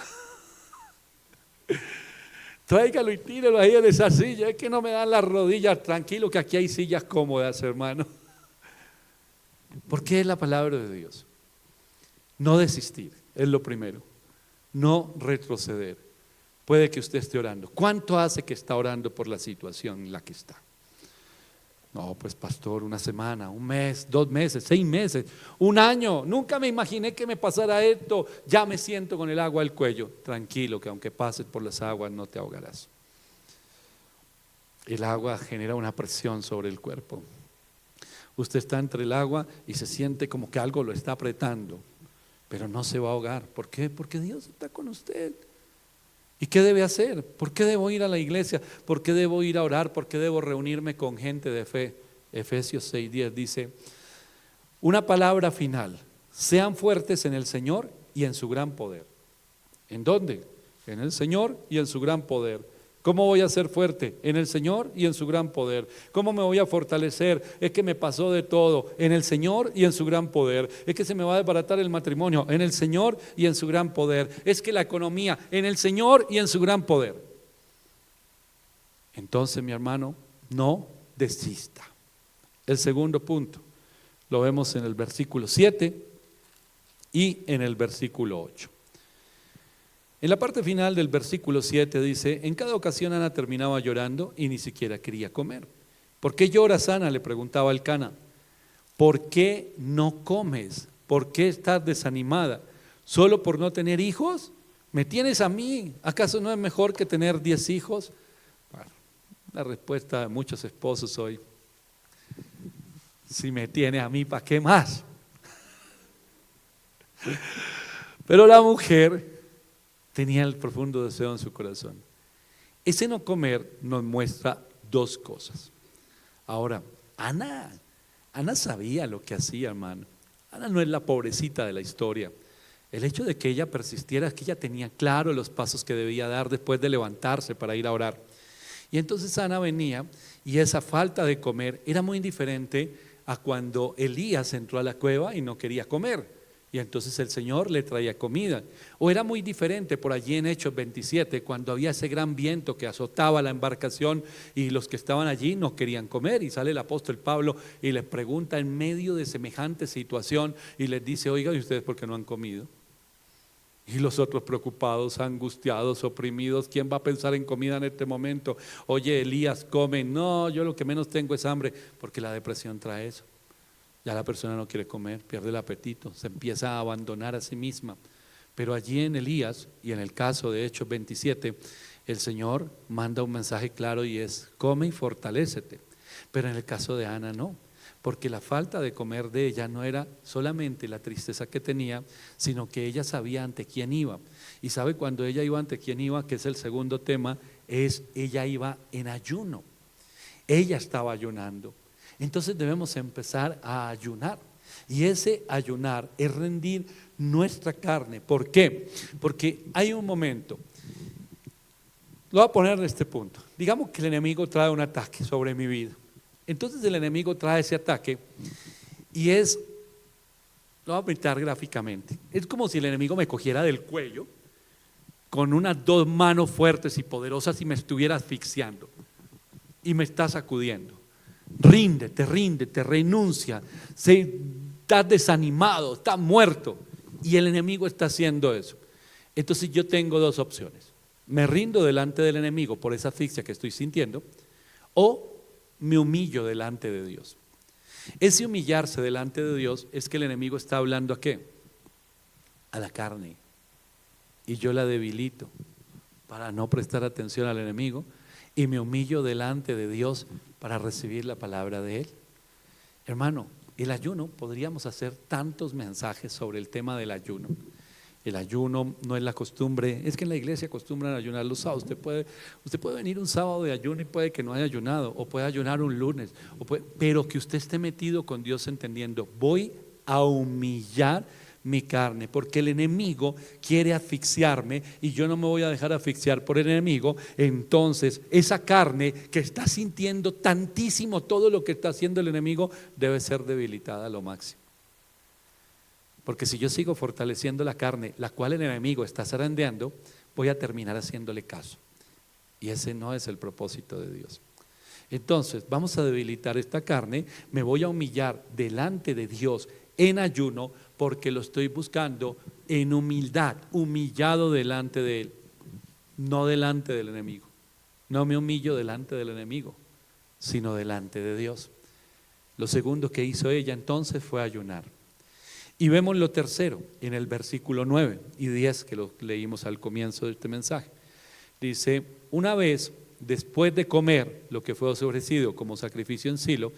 Tráigalo y tírelo ahí en esa silla. Es que no me dan las rodillas. Tranquilo, que aquí hay sillas cómodas, hermano. Porque es la palabra de Dios. No desistir es lo primero. No retroceder. Puede que usted esté orando. ¿Cuánto hace que está orando por la situación en la que está? No, pues pastor, una semana, un mes, 2 meses, 6 meses, un año. Nunca me imaginé que me pasara esto. Ya me siento con el agua al cuello. Tranquilo, que aunque pases por las aguas no te ahogarás. El agua genera una presión sobre el cuerpo. Usted está entre el agua y se siente como que algo lo está apretando, pero no se va a ahogar. ¿Por qué? Porque Dios está con usted. ¿Y qué debe hacer? ¿Por qué debo ir a la iglesia? ¿Por qué debo ir a orar? ¿Por qué debo reunirme con gente de fe? Efesios 6:10 dice, una palabra final: sean fuertes en el Señor y en su gran poder. ¿En dónde? En el Señor y en su gran poder. ¿Cómo voy a ser fuerte? En el Señor y en su gran poder. ¿Cómo me voy a fortalecer? Es que me pasó de todo. En el Señor y en su gran poder. Es que se me va a desbaratar el matrimonio. En el Señor y en su gran poder. Es que la economía. En el Señor y en su gran poder. Entonces, mi hermano, no desista. El segundo punto lo vemos en el versículo 7 y en el versículo 8. En la parte final del versículo 7 dice, en cada ocasión Ana terminaba llorando y ni siquiera quería comer. ¿Por qué lloras, Ana?, le preguntaba el Elcana. ¿Por qué no comes? ¿Por qué estás desanimada? ¿Solo por no tener hijos? ¿Me tienes a mí? ¿Acaso no es mejor que tener 10 hijos? Bueno, la respuesta de muchos esposos hoy: si me tiene a mí, ¿para qué más? Pero la mujer tenía el profundo deseo en su corazón. Ese no comer nos muestra dos cosas. Ahora, Ana sabía lo que hacía, hermano. Ana no es la pobrecita de la historia. El hecho de que ella persistiera es que ella tenía claro los pasos que debía dar después de levantarse para ir a orar. Y entonces Ana venía, y esa falta de comer era muy diferente a cuando Elías entró a la cueva y no quería comer. Y entonces el Señor le traía comida. O era muy diferente por allí en Hechos 27, cuando había ese gran viento que azotaba la embarcación y los que estaban allí no querían comer. Y sale el apóstol Pablo y les pregunta en medio de semejante situación y les dice: oigan, ¿y ustedes por qué no han comido? Y los otros preocupados, angustiados, oprimidos: ¿quién va a pensar en comida en este momento? Oye, Elías, come. No, yo lo que menos tengo es hambre, porque la depresión trae eso. Ya la persona no quiere comer, pierde el apetito, se empieza a abandonar a sí misma. Pero allí en Elías, y en el caso de Hechos 27, el Señor manda un mensaje claro y es: come y fortalécete. Pero en el caso de Ana no, porque la falta de comer de ella no era solamente la tristeza que tenía, sino que ella sabía ante quién iba. Y sabe cuando ella iba ante quién iba, que es el segundo tema, es ella iba en ayuno. Ella estaba ayunando. Entonces debemos empezar a ayunar, y ese ayunar es rendir nuestra carne. ¿Por qué? Porque hay un momento, lo voy a poner en este punto. Digamos que el enemigo trae un ataque sobre mi vida. Entonces el enemigo trae ese ataque y lo voy a pintar gráficamente. Es como si el enemigo me cogiera del cuello con unas dos manos fuertes y poderosas y me estuviera asfixiando y me está sacudiendo. Ríndete, renuncia, estás desanimado, estás muerto. Y el enemigo está haciendo eso. Entonces yo tengo dos opciones: me rindo delante del enemigo por esa asfixia que estoy sintiendo, o me humillo delante de Dios. Ese humillarse delante de Dios es que el enemigo está hablando ¿a qué? A la carne. Y yo la debilito para no prestar atención al enemigo, y me humillo delante de Dios para recibir la palabra de Él. Hermano, el ayuno, podríamos hacer tantos mensajes sobre el tema del ayuno. El ayuno no es la costumbre, es que en la iglesia acostumbran a ayunar los sábados. Usted puede venir un sábado de ayuno y puede que no haya ayunado, o puede ayunar un lunes, pero que usted esté metido con Dios entendiendo: voy a humillar mi carne, porque el enemigo quiere asfixiarme y yo no me voy a dejar asfixiar por el enemigo. Entonces esa carne que está sintiendo tantísimo todo lo que está haciendo el enemigo debe ser debilitada a lo máximo. Porque si yo sigo fortaleciendo la carne, la cual el enemigo está zarandeando, voy a terminar haciéndole caso, y ese no es el propósito de Dios. Entonces vamos a debilitar esta carne, me voy a humillar delante de Dios en ayuno, porque lo estoy buscando en humildad, humillado delante de Él, no delante del enemigo. No me humillo delante del enemigo, sino delante de Dios. Lo segundo que hizo ella entonces fue ayunar. Y vemos lo tercero en el versículo 9 y 10 que lo leímos al comienzo de este mensaje. Dice: una vez después de comer lo que fue ofrecido como sacrificio en Silo,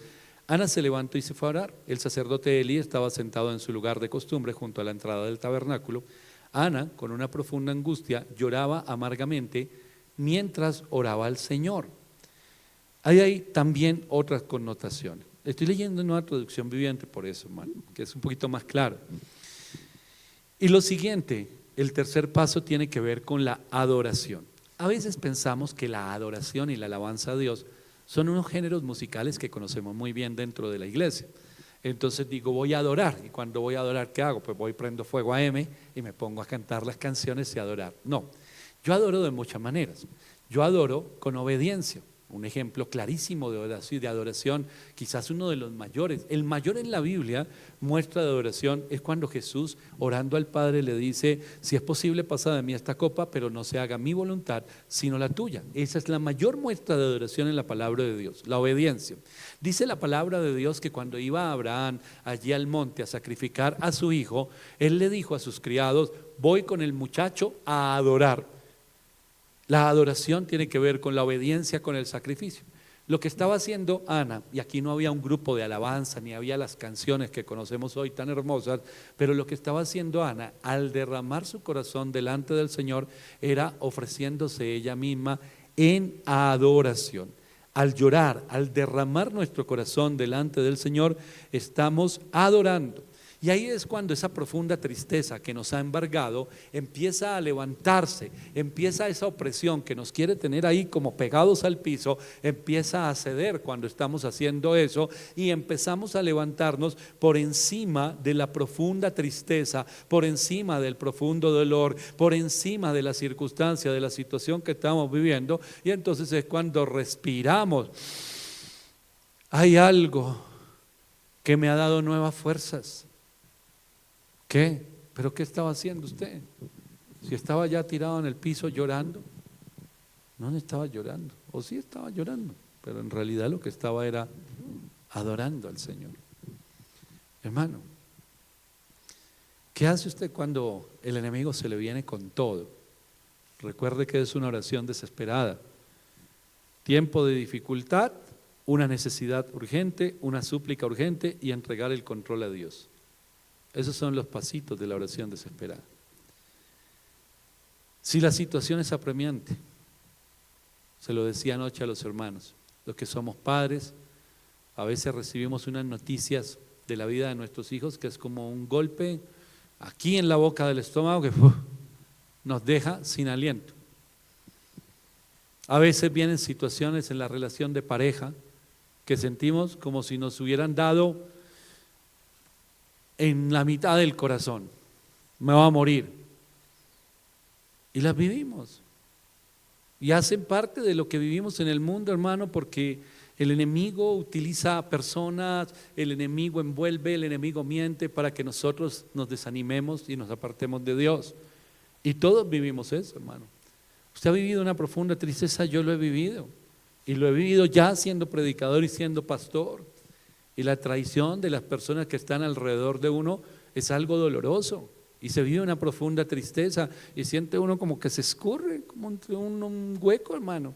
Ana se levantó y se fue a orar. El sacerdote Elí estaba sentado en su lugar de costumbre junto a la entrada del tabernáculo. Ana, con una profunda angustia, lloraba amargamente mientras oraba al Señor. Ahí hay también otras connotaciones. Estoy leyendo en una traducción viviente por eso, hermano, que es un poquito más claro. Y lo siguiente, el tercer paso tiene que ver con la adoración. A veces pensamos que la adoración y la alabanza a Dios son unos géneros musicales que conocemos muy bien dentro de la iglesia. Entonces digo, voy a adorar. ¿Y cuando voy a adorar, qué hago? Pues voy, prendo fuego a M y me pongo a cantar las canciones y a adorar. No, yo adoro de muchas maneras. Yo adoro con obediencia. Un ejemplo clarísimo de adoración, quizás uno de los mayores, el mayor en la Biblia, muestra de adoración es cuando Jesús, orando al Padre, le dice: si es posible, pasa de mí esta copa, pero no se haga mi voluntad, sino la tuya. Esa es la mayor muestra de adoración en la palabra de Dios, la obediencia. Dice la palabra de Dios que cuando iba Abraham allí al monte a sacrificar a su hijo, él le dijo a sus criados: voy con el muchacho a adorar. La adoración tiene que ver con la obediencia, con el sacrificio. Lo que estaba haciendo Ana, y aquí no había un grupo de alabanza, ni había las canciones que conocemos hoy tan hermosas, pero lo que estaba haciendo Ana al derramar su corazón delante del Señor era ofreciéndose ella misma en adoración. Al llorar, al derramar nuestro corazón delante del Señor, estamos adorando. Y ahí es cuando esa profunda tristeza que nos ha embargado empieza a levantarse, empieza esa opresión que nos quiere tener ahí como pegados al piso, empieza a ceder cuando estamos haciendo eso y empezamos a levantarnos por encima de la profunda tristeza, por encima del profundo dolor, por encima de la circunstancia, de la situación que estamos viviendo, y entonces es cuando respiramos. Hay algo que me ha dado nuevas fuerzas. ¿Qué? ¿Pero qué estaba haciendo usted? Si estaba ya tirado en el piso llorando. No estaba llorando, o sí estaba llorando, pero en realidad lo que estaba era adorando al Señor. Hermano, ¿qué hace usted cuando el enemigo se le viene con todo? Recuerde que es una oración desesperada. Tiempo de dificultad, una necesidad urgente, una súplica urgente y entregar el control a Dios. Esos son los pasitos de la oración desesperada. Si la situación es apremiante, se lo decía anoche a los hermanos, los que somos padres, a veces recibimos unas noticias de la vida de nuestros hijos que es como un golpe aquí en la boca del estómago que nos deja sin aliento. A veces vienen situaciones en la relación de pareja que sentimos como si nos hubieran dado en la mitad del corazón, me va a morir. Y las vivimos. Y hacen parte de lo que vivimos en el mundo, hermano, porque el enemigo utiliza personas, el enemigo envuelve, el enemigo miente para que nosotros nos desanimemos y nos apartemos de Dios. Y todos vivimos eso, hermano. Usted ha vivido una profunda tristeza, yo lo he vivido. Y lo he vivido ya siendo predicador y siendo pastor. Y la traición de las personas que están alrededor de uno es algo doloroso. Y se vive una profunda tristeza y siente uno como que se escurre, como entre un hueco, hermano.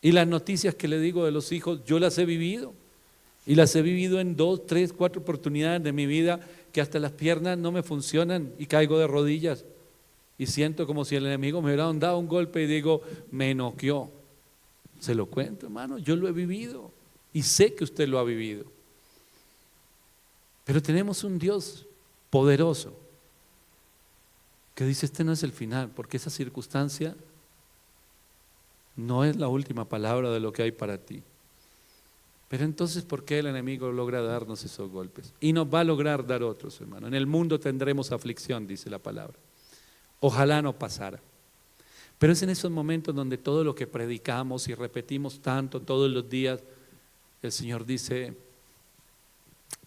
Y las noticias que le digo de los hijos, yo las he vivido. Y las he vivido en 2, 3, 4 oportunidades de mi vida que hasta las piernas no me funcionan y caigo de rodillas. Y siento como si el enemigo me hubiera dado un golpe y digo, me noqueó. Se lo cuento, hermano, yo lo he vivido y sé que usted lo ha vivido. Pero tenemos un Dios poderoso que dice: este no es el final, porque esa circunstancia no es la última palabra de lo que hay para ti. Pero entonces, ¿por qué el enemigo logra darnos esos golpes? Y nos va a lograr dar otros, hermano. En el mundo tendremos aflicción, dice la palabra. Ojalá no pasara. Pero es en esos momentos donde todo lo que predicamos y repetimos tanto todos los días, el Señor dice: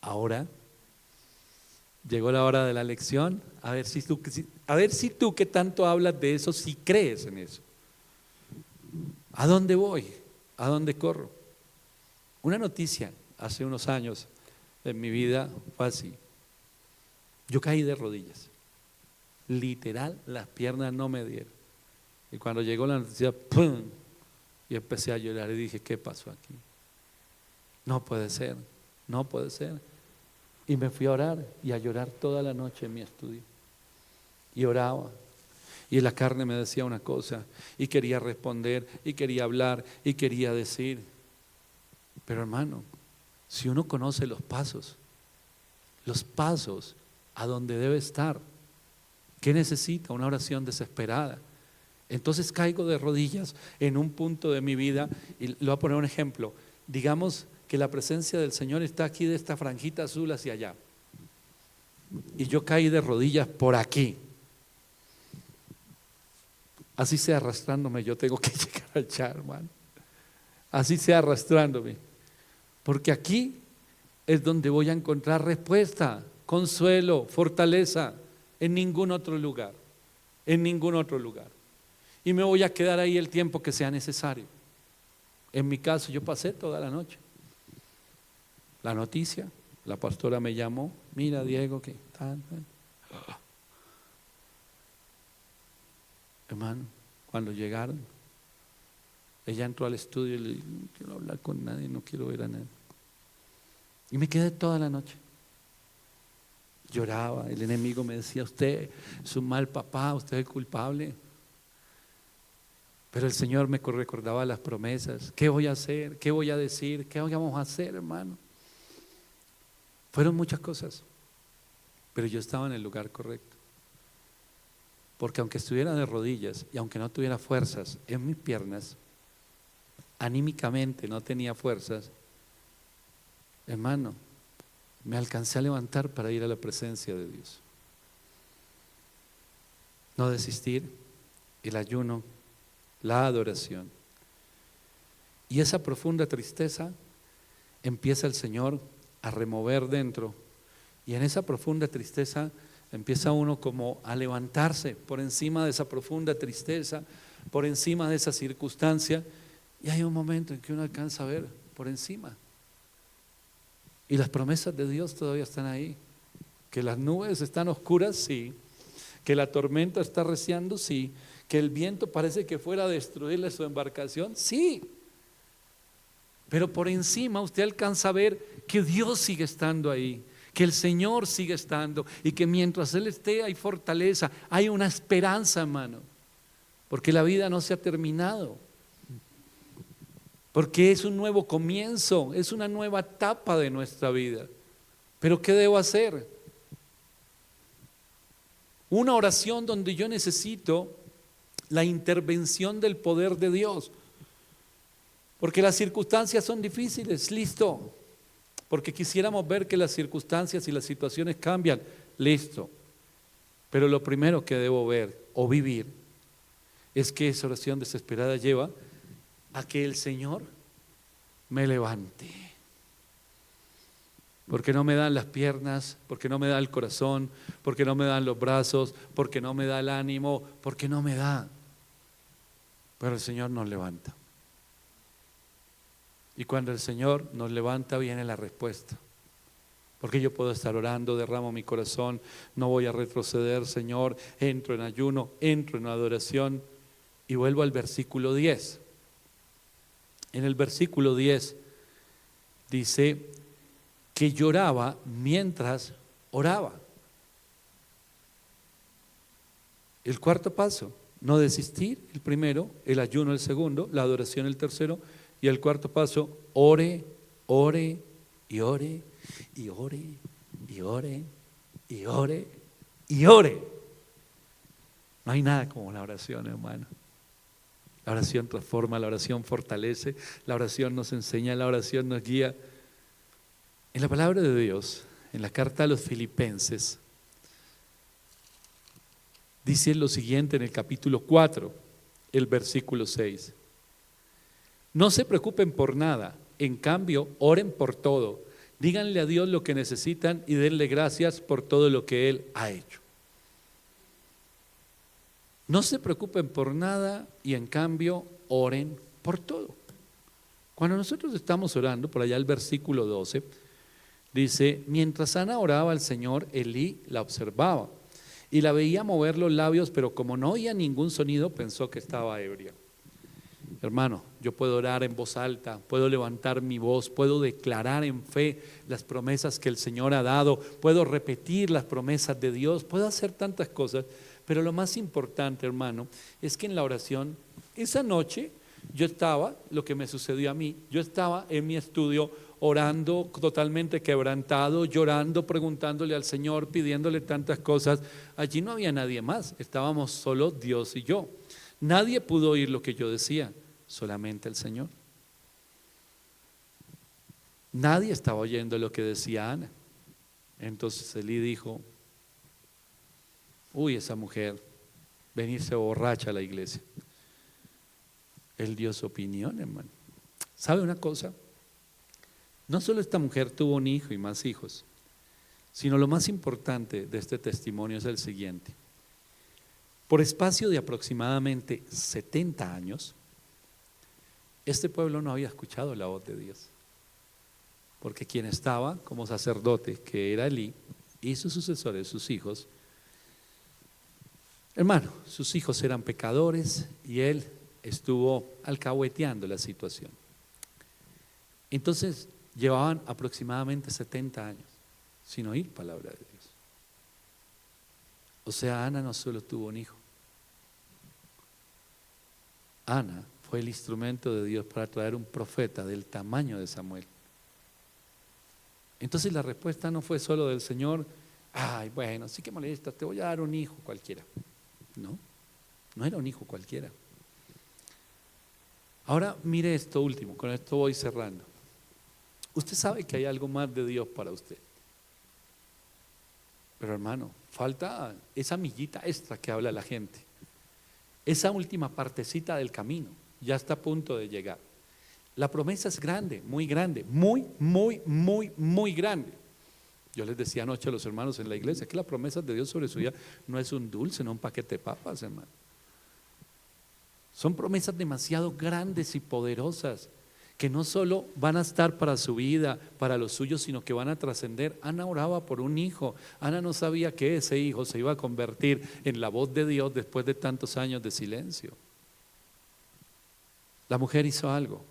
ahora llegó la hora de la lección, a ver si tú que tanto hablas de eso, si crees en eso. ¿A dónde voy? ¿A dónde corro? Una noticia hace unos años en mi vida fue así. Yo caí de rodillas, literal, las piernas no me dieron. Y cuando llegó la noticia, ¡pum!, Y empecé a llorar y dije, ¿qué pasó aquí? No puede ser, no puede ser. Y me fui a orar y a llorar toda la noche en mi estudio. Y oraba. Y la carne me decía una cosa y quería responder y quería hablar y quería decir. Pero hermano, si uno conoce los pasos a donde debe estar, ¿qué necesita? Una oración desesperada. Entonces caigo de rodillas en un punto de mi vida y le voy a poner un ejemplo. Digamos que la presencia del Señor está aquí de esta franjita azul hacia allá. Y yo caí de rodillas por aquí. Así sea arrastrándome, yo tengo que llegar allá, hermano. Así sea arrastrándome. Porque aquí es donde voy a encontrar respuesta, consuelo, fortaleza, en ningún otro lugar. En ningún otro lugar. Y me voy a quedar ahí el tiempo que sea necesario. En mi caso, yo pasé toda la noche. La noticia, la pastora me llamó, mira Diego, que tal. Hermano, cuando llegaron, ella entró al estudio y le dijo, no quiero hablar con nadie, no quiero ver a nadie. Y me quedé toda la noche. Lloraba, el enemigo me decía, usted es un mal papá, usted es culpable. Pero el Señor me recordaba las promesas. ¿Qué voy a hacer? ¿Qué voy a decir? ¿Qué vamos a hacer, hermano? Fueron muchas cosas, pero yo estaba en el lugar correcto. Porque aunque estuviera de rodillas y aunque no tuviera fuerzas en mis piernas, anímicamente no tenía fuerzas, hermano, me alcancé a levantar para ir a la presencia de Dios. No desistir, el ayuno, la adoración. Y esa profunda tristeza empieza el Señor a remover dentro. Y en esa profunda tristeza empieza uno como a levantarse por encima de esa profunda tristeza, por encima de esa circunstancia. Y hay un momento en que uno alcanza a ver por encima. Y las promesas de Dios todavía están ahí. Que las nubes están oscuras, sí. Que la tormenta está arreciando, sí. Que el viento parece que fuera a destruirle su embarcación, sí. Pero por encima usted alcanza a ver que Dios sigue estando ahí, que el Señor sigue estando y que mientras Él esté hay fortaleza, hay una esperanza, hermano. Porque la vida no se ha terminado. Porque es un nuevo comienzo, es una nueva etapa de nuestra vida. Pero ¿qué debo hacer? Una oración donde yo necesito la intervención del poder de Dios. Porque las circunstancias son difíciles, listo. Porque quisiéramos ver que las circunstancias y las situaciones cambian, listo. Pero lo primero que debo ver o vivir es que esa oración desesperada lleva a que el Señor me levante. Porque no me dan las piernas, porque no me da el corazón, porque no me dan los brazos, porque no me da el ánimo, porque no me da. Pero el Señor nos levanta. Y cuando el Señor nos levanta viene la respuesta. Porque yo puedo estar orando, derramo mi corazón, no voy a retroceder, Señor, entro en ayuno, entro en adoración y vuelvo al versículo 10. En el versículo 10 dice que lloraba mientras oraba. El cuarto paso, no desistir, el primero, el ayuno el segundo, la adoración el tercero, y el cuarto paso, ore, ore y ore y ore y ore y ore y ore. No hay nada como la oración, hermano. La oración transforma, la oración fortalece, la oración nos enseña, la oración nos guía. En la palabra de Dios, en la carta a los Filipenses, dice lo siguiente en el capítulo 4, el versículo 6. No se preocupen por nada, en cambio, oren por todo. Díganle a Dios lo que necesitan y denle gracias por todo lo que Él ha hecho. No se preocupen por nada y en cambio, oren por todo. Cuando nosotros estamos orando, por allá el versículo 12, dice, mientras Ana oraba al Señor, Elí la observaba y la veía mover los labios, pero como no oía ningún sonido, pensó que estaba ebria. Hermano, yo puedo orar en voz alta, puedo levantar mi voz, puedo declarar en fe las promesas que el Señor ha dado, puedo repetir las promesas de Dios, puedo hacer tantas cosas, pero lo más importante, hermano, es que en la oración, esa noche yo estaba, lo que me sucedió a mí, yo estaba en mi estudio orando totalmente quebrantado, llorando, preguntándole al Señor, pidiéndole tantas cosas. Allí no había nadie más, estábamos solo Dios y yo. Nadie pudo oír lo que yo decía, solamente el Señor. Nadie estaba oyendo lo que decía Ana. Entonces Elí dijo: uy, esa mujer, venirse borracha a la iglesia. Él dio su opinión, hermano. ¿Sabe una cosa? No solo esta mujer tuvo un hijo y más hijos, sino lo más importante de este testimonio es el siguiente. Por espacio de aproximadamente 70 años, este pueblo no había escuchado la voz de Dios, porque quien estaba como sacerdote, que era Elí, y sus sucesores, sus hijos, hermano, sus hijos eran pecadores y él estuvo alcahueteando la situación. Entonces llevaban aproximadamente 70 años sin oír palabra de Dios. O sea, Ana no solo tuvo un hijo, Ana fue el instrumento de Dios para traer un profeta del tamaño de Samuel. Entonces la respuesta no fue solo del Señor: ay, bueno, sí que molesta, te voy a dar un hijo cualquiera. No, no era un hijo cualquiera. Ahora mire esto último, con esto voy cerrando. Usted sabe que hay algo más de Dios para usted, pero hermano, falta esa millita extra que habla la gente, esa última partecita del camino, ya está a punto de llegar. La promesa es grande, muy grande, muy grande. Yo les decía anoche a los hermanos en la iglesia que la promesa de Dios sobre su vida no es un dulce, no un paquete de papas, hermano. Son promesas demasiado grandes y poderosas, que no solo van a estar para su vida, para los suyos, sino que van a trascender. Ana oraba por un hijo. Ana no sabía que ese hijo se iba a convertir en la voz de Dios después de tantos años de silencio. La mujer hizo algo,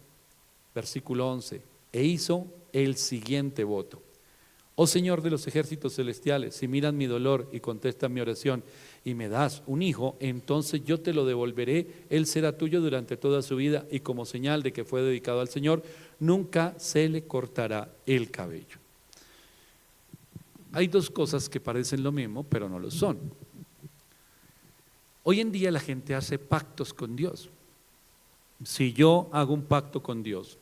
versículo 11, e hizo el siguiente voto: oh Señor de los ejércitos celestiales, si miras mi dolor y contestas mi oración y me das un hijo, entonces yo te lo devolveré, él será tuyo durante toda su vida y como señal de que fue dedicado al Señor, nunca se le cortará el cabello. Hay dos cosas que parecen lo mismo, pero no lo son. Hoy en día la gente hace pactos con Dios. Si yo hago un pacto con Dios,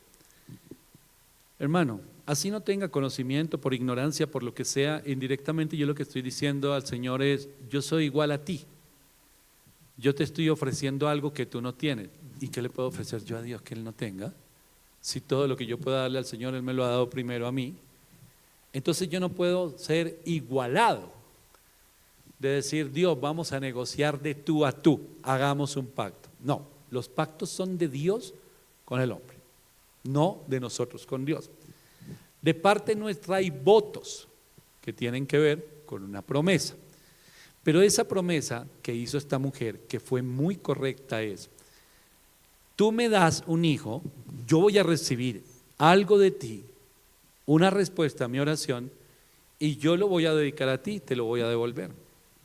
hermano, así no tenga conocimiento, por ignorancia, por lo que sea, indirectamente yo lo que estoy diciendo al Señor es: yo soy igual a ti, yo te estoy ofreciendo algo que tú no tienes. ¿Y qué le puedo ofrecer yo a Dios que Él no tenga? Si todo lo que yo pueda darle al Señor, Él me lo ha dado primero a mí. Entonces yo no puedo ser igualado, de decir: Dios, vamos a negociar de tú a tú, hagamos un pacto. No, los pactos son de Dios con el hombre, no de nosotros con Dios. De parte nuestra hay votos que tienen que ver con una promesa, pero esa promesa que hizo esta mujer, que fue muy correcta, es: tú me das un hijo, yo voy a recibir algo de ti, una respuesta a mi oración, y yo lo voy a dedicar a ti, te lo voy a devolver.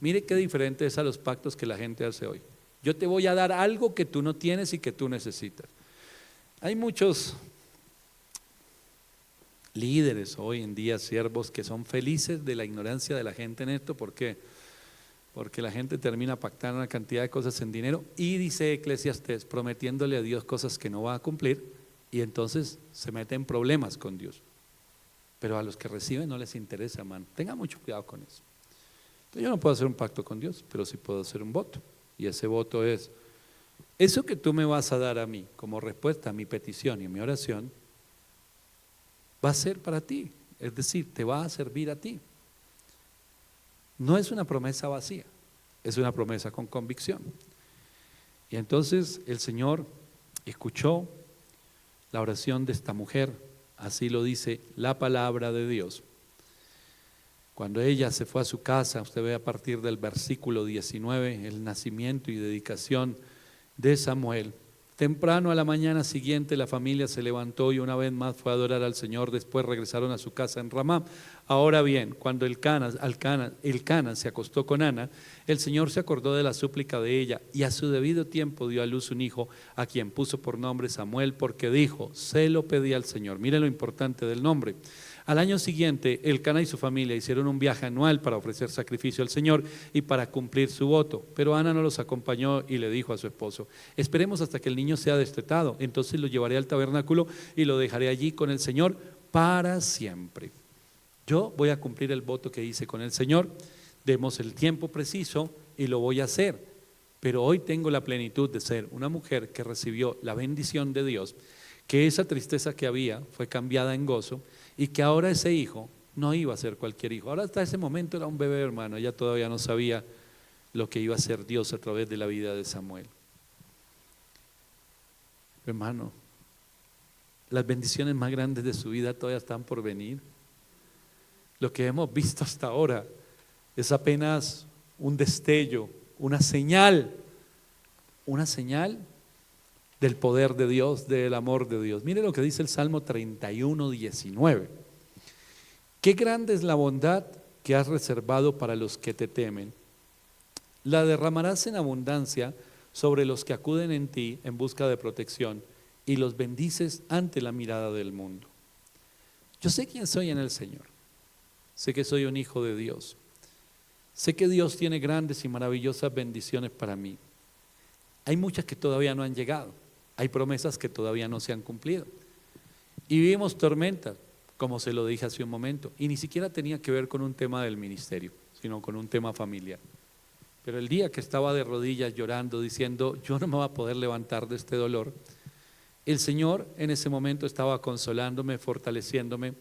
Mire qué diferente es a los pactos que la gente hace hoy. Yo te voy a dar algo que tú no tienes y que tú necesitas. Hay muchos líderes hoy en día, siervos, que son felices de la ignorancia de la gente en esto. ¿Por qué? Porque la gente termina pactando una cantidad de cosas en dinero y, dice Eclesiastés, prometiéndole a Dios cosas que no va a cumplir, y entonces se mete en problemas con Dios. Pero a los que reciben no les interesa, hermano. Tenga mucho cuidado con eso. Entonces, yo no puedo hacer un pacto con Dios, pero sí puedo hacer un voto, y ese voto es: eso que tú me vas a dar a mí como respuesta a mi petición y a mi oración va a ser para ti, es decir, te va a servir a ti. No es una promesa vacía, es una promesa con convicción. Y entonces el Señor escuchó la oración de esta mujer, así lo dice la palabra de Dios. Cuando ella se fue a su casa, usted ve a partir del versículo 19, el nacimiento y dedicación de Samuel. Temprano a la mañana siguiente la familia se levantó y una vez más fue a adorar al Señor. Después regresaron a su casa en Ramá. Ahora bien, cuando el Cana se acostó con Ana, el Señor se acordó de la súplica de ella y a su debido tiempo dio a luz un hijo, a quien puso por nombre Samuel, porque dijo: se lo pedí al Señor. Mire lo importante del nombre. Al año siguiente, el Cana y su familia hicieron un viaje anual para ofrecer sacrificio al Señor y para cumplir su voto. Pero Ana no los acompañó y le dijo a su esposo: esperemos hasta que el niño sea destetado, entonces lo llevaré al tabernáculo y lo dejaré allí con el Señor para siempre. Yo voy a cumplir el voto que hice con el Señor, demos el tiempo preciso y lo voy a hacer. Pero hoy tengo la plenitud de ser una mujer que recibió la bendición de Dios, que esa tristeza que había fue cambiada en gozo y que ahora ese hijo no iba a ser cualquier hijo. Ahora hasta ese momento era un bebé, hermano, ella todavía no sabía lo que iba a hacer Dios a través de la vida de Samuel. Hermano, las bendiciones más grandes de su vida todavía están por venir. Lo que hemos visto hasta ahora es apenas un destello, una señal del poder de Dios, del amor de Dios. Mire lo que dice el Salmo 31:19. Qué grande es la bondad que has reservado para los que te temen. La derramarás en abundancia sobre los que acuden en ti en busca de protección y los bendices ante la mirada del mundo. Yo sé quién soy en el Señor. Sé que soy un hijo de Dios. Sé que Dios tiene grandes y maravillosas bendiciones para mí. Hay muchas que todavía no han llegado. Hay promesas que todavía no se han cumplido. Y vivimos tormentas, como se lo dije hace un momento. Y ni siquiera tenía que ver con un tema del ministerio, sino con un tema familiar. Pero el día que estaba de rodillas llorando, diciendo: yo no me voy a poder levantar de este dolor, el Señor en ese momento estaba consolándome, fortaleciéndome.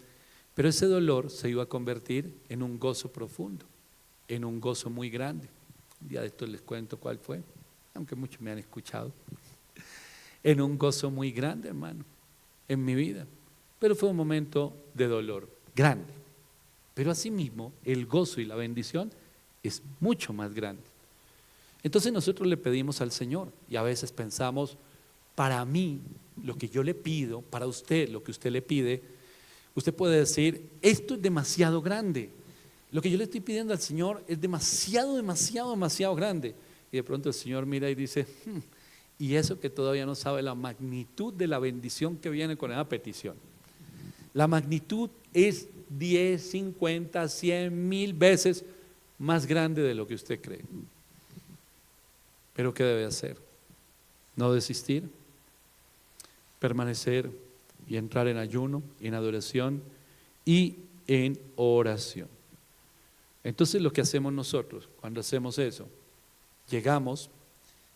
Pero ese dolor se iba a convertir en un gozo profundo, en un gozo muy grande. Un día de esto les cuento cuál fue, aunque muchos me han escuchado. En un gozo muy grande, hermano, en mi vida. Pero fue un momento de dolor grande. Pero asimismo, el gozo y la bendición es mucho más grande. Entonces nosotros le pedimos al Señor y a veces pensamos: para mí, lo que yo le pido, para usted, lo que usted le pide, usted puede decir: esto es demasiado grande. Lo que yo le estoy pidiendo al Señor es demasiado grande. Y de pronto el Señor mira y dice: y eso que todavía no sabe la magnitud de la bendición que viene con esa petición. La magnitud es 10, 50, 100, 1000 veces más grande de lo que usted cree. Pero ¿qué debe hacer? No desistir, permanecer y entrar en ayuno, en adoración y en oración. Entonces lo que hacemos nosotros cuando hacemos eso, llegamos,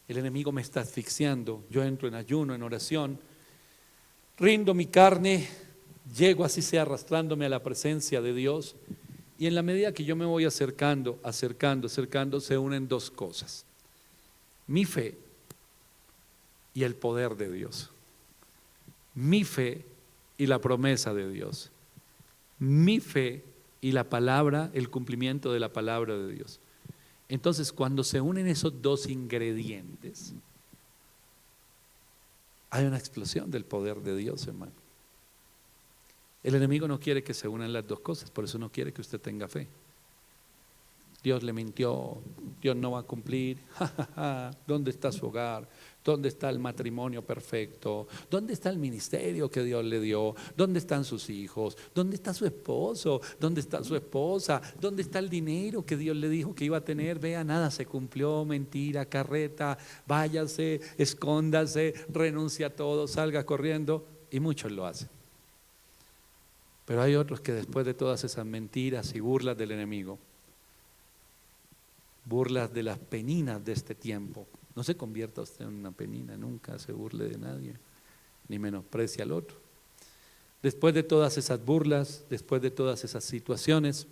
el enemigo me está asfixiando, yo entro en ayuno, en oración, rindo mi carne, llego así sea arrastrándome a la presencia de Dios, y en la medida que yo me voy acercando, se unen dos cosas: mi fe y el poder de Dios. Mi fe y la promesa de Dios. Mi fe y la palabra, el cumplimiento de la palabra de Dios. Entonces, cuando se unen esos dos ingredientes, hay una explosión del poder de Dios, hermano. El enemigo no quiere que se unan las dos cosas, por eso no quiere que usted tenga fe. Dios le mintió, Dios no va a cumplir, ¿dónde está su hogar? ¿Dónde está el matrimonio perfecto? ¿Dónde está el ministerio que Dios le dio? ¿Dónde están sus hijos? ¿Dónde está su esposo? ¿Dónde está su esposa? ¿Dónde está el dinero que Dios le dijo que iba a tener? Vea, nada se cumplió, mentira, carreta, váyase, escóndase, renuncia a todo, salga corriendo, y muchos lo hacen. Pero hay otros que después de todas esas mentiras y burlas del enemigo, burlas de las peninas de este tiempo, no se convierta usted en una penina, nunca se burle de nadie, ni menosprecie al otro. Después de todas esas burlas, después de todas esas situaciones,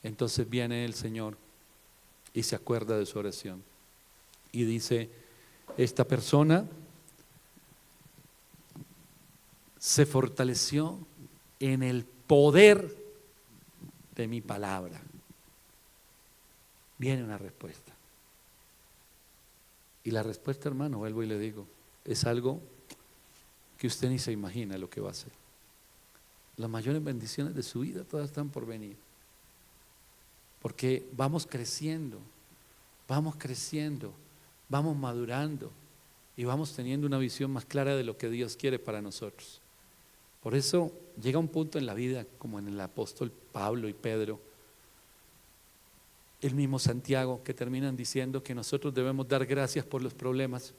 entonces viene el Señor y se acuerda de su oración y dice: esta persona se fortaleció en el poder de mi palabra. Viene una respuesta. Y la respuesta, hermano, vuelvo y le digo, es algo que usted ni se imagina lo que va a hacer. Las mayores bendiciones de su vida todas están por venir. Porque vamos creciendo, vamos madurando y vamos teniendo una visión más clara de lo que Dios quiere para nosotros. Por eso llega un punto en la vida, como en el apóstol Pablo y Pedro, el mismo Santiago, que terminan diciendo que nosotros debemos dar gracias por los problemas.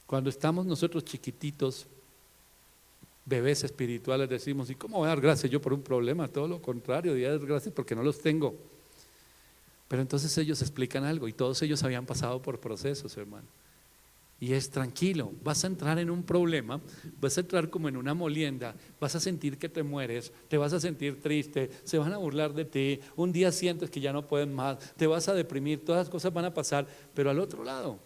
Cuando estamos nosotros chiquititos, bebés espirituales, decimos: ¿y cómo voy a dar gracias yo por un problema? Todo lo contrario, voy a dar gracias porque no los tengo. Pero entonces ellos explican algo, y todos ellos habían pasado por procesos, hermano. Y es tranquilo, vas a entrar en un problema, vas a entrar como en una molienda, vas a sentir que te mueres, te vas a sentir triste, se van a burlar de ti, un día sientes que ya no puedes más, te vas a deprimir, todas las cosas van a pasar, pero al otro lado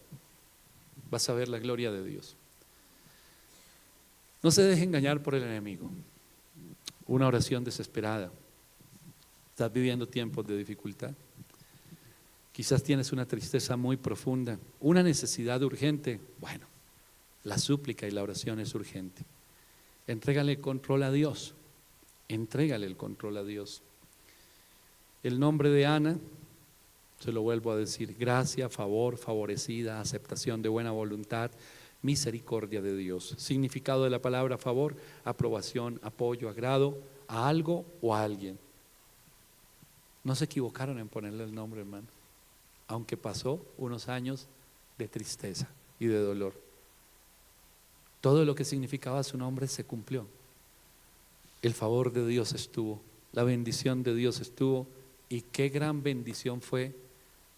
vas a ver la gloria de Dios. No se deje engañar por el enemigo. Una oración desesperada. Estás viviendo tiempos de dificultad. Quizás tienes una tristeza muy profunda, una necesidad urgente. Bueno, la súplica y la oración es urgente. Entrégale el control a Dios. Entrégale el control a Dios. El nombre de Ana, se lo vuelvo a decir: gracia, favor, favorecida, aceptación de buena voluntad, misericordia de Dios. Significado de la palabra favor: aprobación, apoyo, agrado a algo o a alguien. No se equivocaron en ponerle el nombre, hermano, aunque pasó unos años de tristeza y de dolor. Todo lo que significaba su nombre se cumplió. El favor de Dios estuvo, la bendición de Dios estuvo, y qué gran bendición fue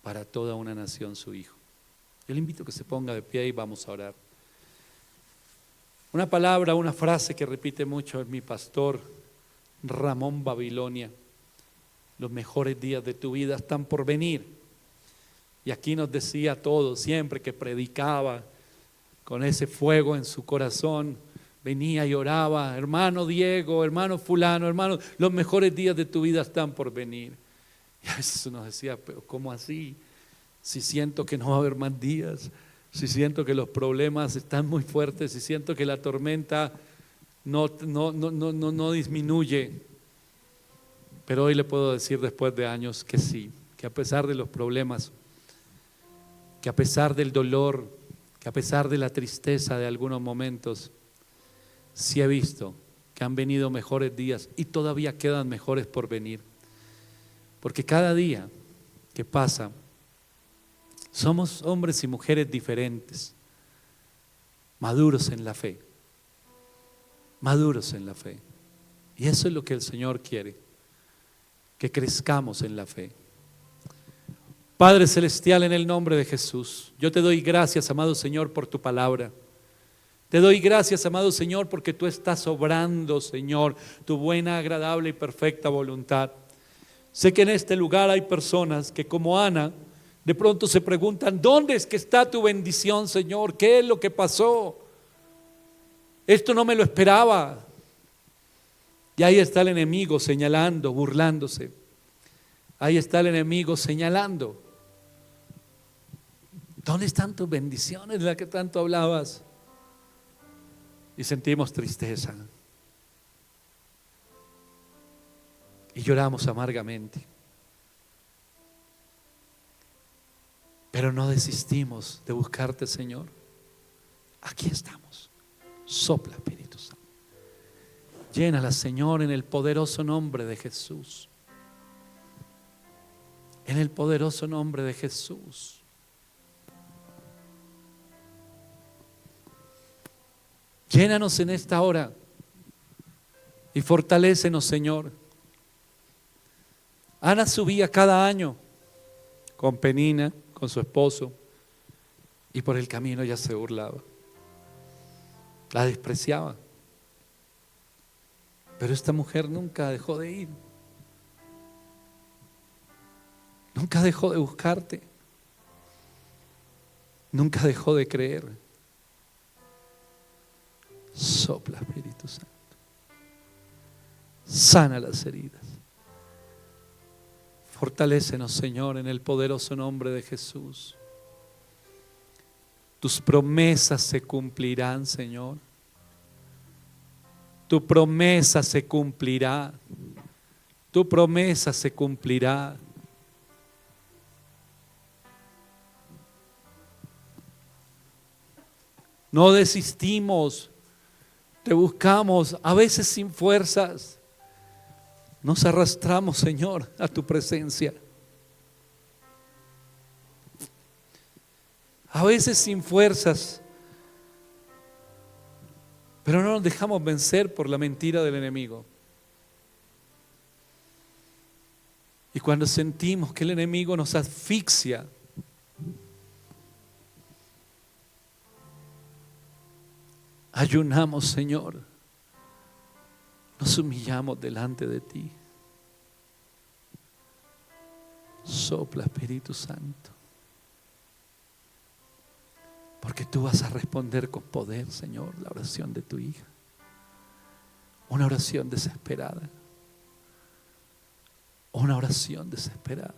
para toda una nación su hijo. Yo le invito a que se ponga de pie y vamos a orar. Una palabra, una frase que repite mucho mi pastor Ramón Babilonia: los mejores días de tu vida están por venir. Y aquí nos decía todo, siempre que predicaba, con ese fuego en su corazón, venía y oraba: hermano Diego, hermano fulano, hermano, los mejores días de tu vida están por venir. Y a veces uno decía: pero ¿cómo así? Si siento que no va a haber más días, si siento que los problemas están muy fuertes, si siento que la tormenta no disminuye. Pero hoy le puedo decir, después de años, que sí, que a pesar de los problemas, que a pesar del dolor, que a pesar de la tristeza de algunos momentos, sí he visto que han venido mejores días y todavía quedan mejores por venir. Porque cada día que pasa, somos hombres y mujeres diferentes, maduros en la fe, maduros en la fe. Y eso es lo que el Señor quiere, que crezcamos en la fe. Padre Celestial, en el nombre de Jesús, yo te doy gracias, amado Señor, por tu palabra. Te doy gracias, amado Señor, porque tú estás obrando, Señor, tu buena, agradable y perfecta voluntad. Sé que en este lugar hay personas que, como Ana, de pronto se preguntan: ¿dónde es que está tu bendición, Señor? ¿Qué es lo que pasó? Esto no me lo esperaba. Y ahí está el enemigo señalando, burlándose. Ahí está el enemigo señalando. ¿Dónde están tus bendiciones de las que tanto hablabas? Y sentimos tristeza. Y lloramos amargamente. Pero no desistimos de buscarte, Señor. Aquí estamos. Sopla, Espíritu Santo. Llénala, Señor, en el poderoso nombre de Jesús. En el poderoso nombre de Jesús. Llénanos en esta hora y fortalécenos, Señor. Ana subía cada año con Penina, con su esposo, y por el camino ella se burlaba, la despreciaba. Pero esta mujer nunca dejó de ir, nunca dejó de buscarte, nunca dejó de creer. Sopla, Espíritu Santo. Sana las heridas. Fortalécenos, Señor, en el poderoso nombre de Jesús. Tus promesas se cumplirán, Señor. Tu promesa se cumplirá. Tu promesa se cumplirá. No desistimos, te buscamos, a veces sin fuerzas. Nos arrastramos, Señor, a tu presencia. A veces sin fuerzas, pero no nos dejamos vencer por la mentira del enemigo. Y cuando sentimos que el enemigo nos asfixia, ayunamos, Señor, nos humillamos delante de ti. Sopla, Espíritu Santo, porque tú vas a responder con poder, Señor, la oración de tu hija. Una oración desesperada. Una oración desesperada.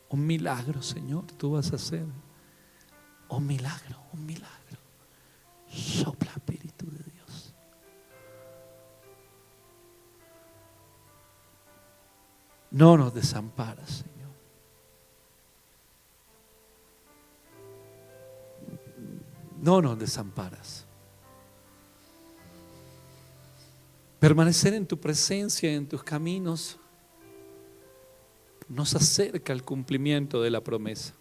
Un milagro, Señor, tú vas a hacer. Un milagro, un milagro. Sopla, Espíritu de Dios. No nos desamparas, Señor. No nos desamparas. Permanecer en tu presencia, en tus caminos, nos acerca al cumplimiento de la promesa.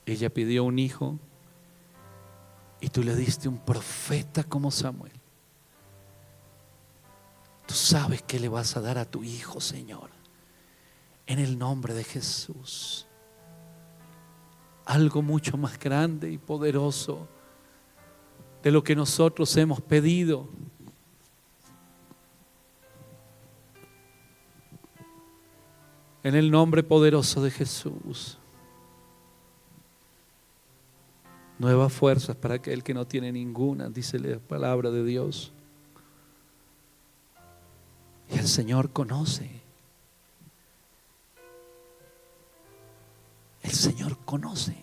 Ella pidió un hijo y tú le diste un profeta como Samuel. Tú sabes que le vas a dar a tu hijo, Señor, en el nombre de Jesús. Algo mucho más grande y poderoso de lo que nosotros hemos pedido. En el nombre poderoso de Jesús. Nuevas fuerzas para aquel que no tiene ninguna, dice la palabra de Dios. Y el Señor conoce. El Señor conoce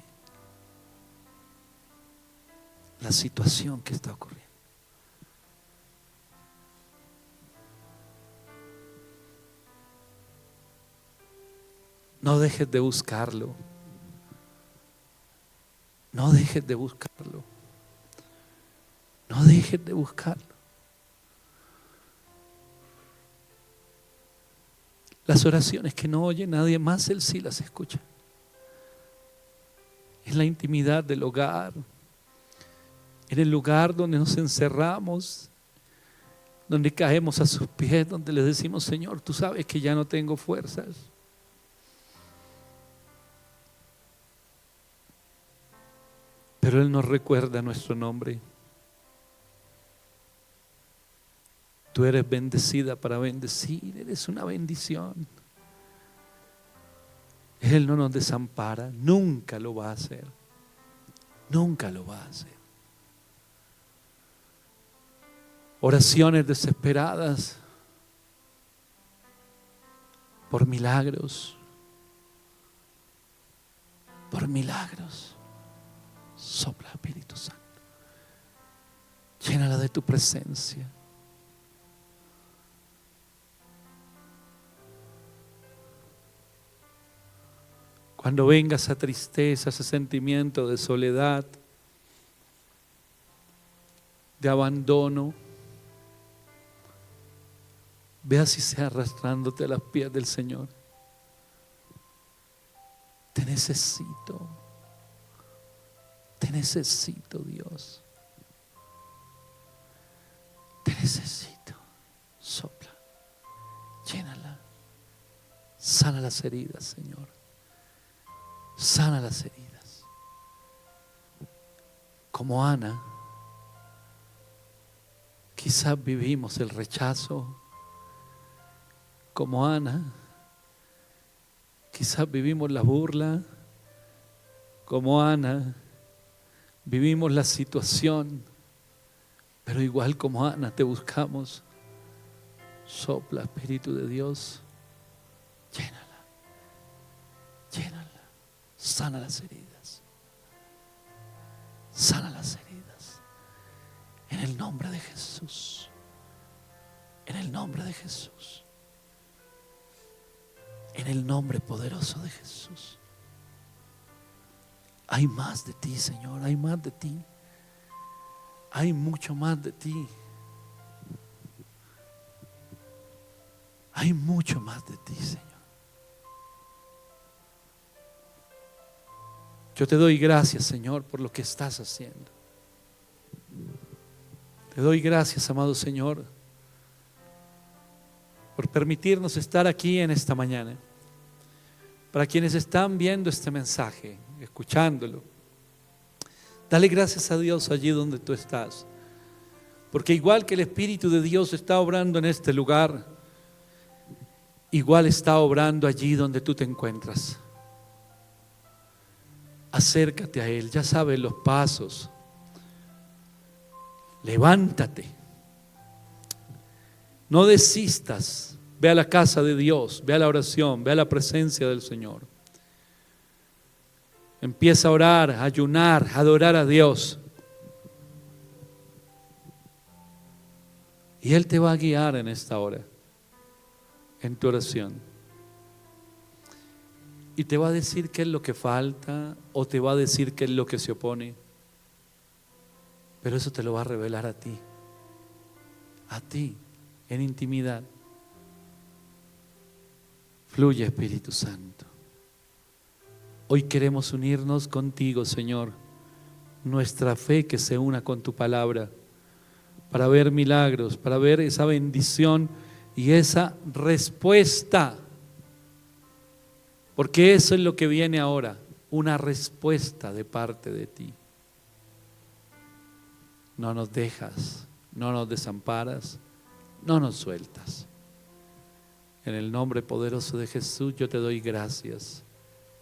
la situación que está ocurriendo. No dejes de buscarlo. No dejes de buscarlo. No dejes de buscarlo. Las oraciones que no oye nadie más, Él sí las escucha. En la intimidad del hogar, en el lugar donde nos encerramos, donde caemos a sus pies, donde le decimos: Señor, tú sabes que ya no tengo fuerzas. Pero Él nos recuerda nuestro nombre. Tú eres bendecida para bendecir, eres una bendición. Él no nos desampara, nunca lo va a hacer. Nunca lo va a hacer. Oraciones desesperadas por milagros. Por milagros. Sopla, Espíritu Santo. Llénala de tu presencia. Cuando venga esa tristeza, ese sentimiento de soledad, de abandono, ve así sea arrastrándote a los pies del Señor. Te necesito. Te necesito, Dios. Te necesito. Sopla. Llénala. Sana las heridas, Señor. Sana las heridas. Como Ana, quizás vivimos el rechazo. Como Ana, quizás vivimos la burla. Como Ana, vivimos la situación. Pero igual como Ana te buscamos. Sopla, Espíritu de Dios. Llénala. Llénala. Sana las heridas. Sana las heridas. En el nombre de Jesús. En el nombre de Jesús. En el nombre poderoso de Jesús. Hay más de ti, Señor, hay más de ti. Hay mucho más de ti. Hay mucho más de ti, Señor. Yo te doy gracias, Señor, por lo que estás haciendo. Te doy gracias, amado Señor, por permitirnos estar aquí en esta mañana. Para quienes están viendo este mensaje, escuchándolo, dale gracias a Dios allí donde tú estás. Porque igual que el Espíritu de Dios está obrando en este lugar, igual está obrando allí donde tú te encuentras. Acércate a Él, ya sabes los pasos. Levántate. No desistas. Ve a la casa de Dios, ve a la oración, ve a la presencia del Señor. Empieza a orar, a ayunar, a adorar a Dios. Y Él te va a guiar en esta hora, en tu oración. Y te va a decir qué es lo que falta, o te va a decir qué es lo que se opone. Pero eso te lo va a revelar a ti, en intimidad. Fluye, Espíritu Santo. Hoy queremos unirnos contigo, Señor. Nuestra fe que se una con tu palabra, para ver milagros, para ver esa bendición y esa respuesta. Porque eso es lo que viene ahora, una respuesta de parte de ti. No nos dejas, no nos desamparas, no nos sueltas. En el nombre poderoso de Jesús yo te doy gracias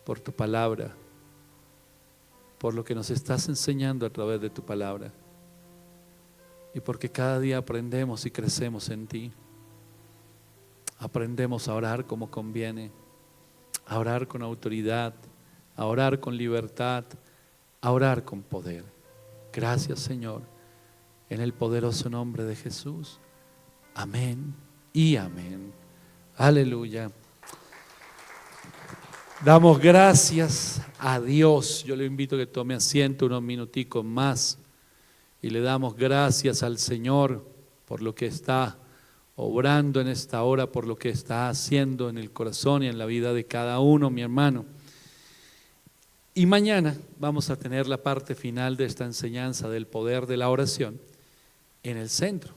por tu palabra, por lo que nos estás enseñando a través de tu palabra, y porque cada día aprendemos y crecemos en ti. Aprendemos a orar como conviene, a orar con autoridad, a orar con libertad, a orar con poder. Gracias, Señor, en el poderoso nombre de Jesús. Amén y amén. Aleluya. Damos gracias a Dios. Yo le invito a que tome asiento unos minuticos más y le damos gracias al Señor por lo que está obrando en esta hora, por lo que está haciendo en el corazón y en la vida de cada uno, mi hermano. Y mañana vamos a tener la parte final de esta enseñanza del poder de la oración en el centro.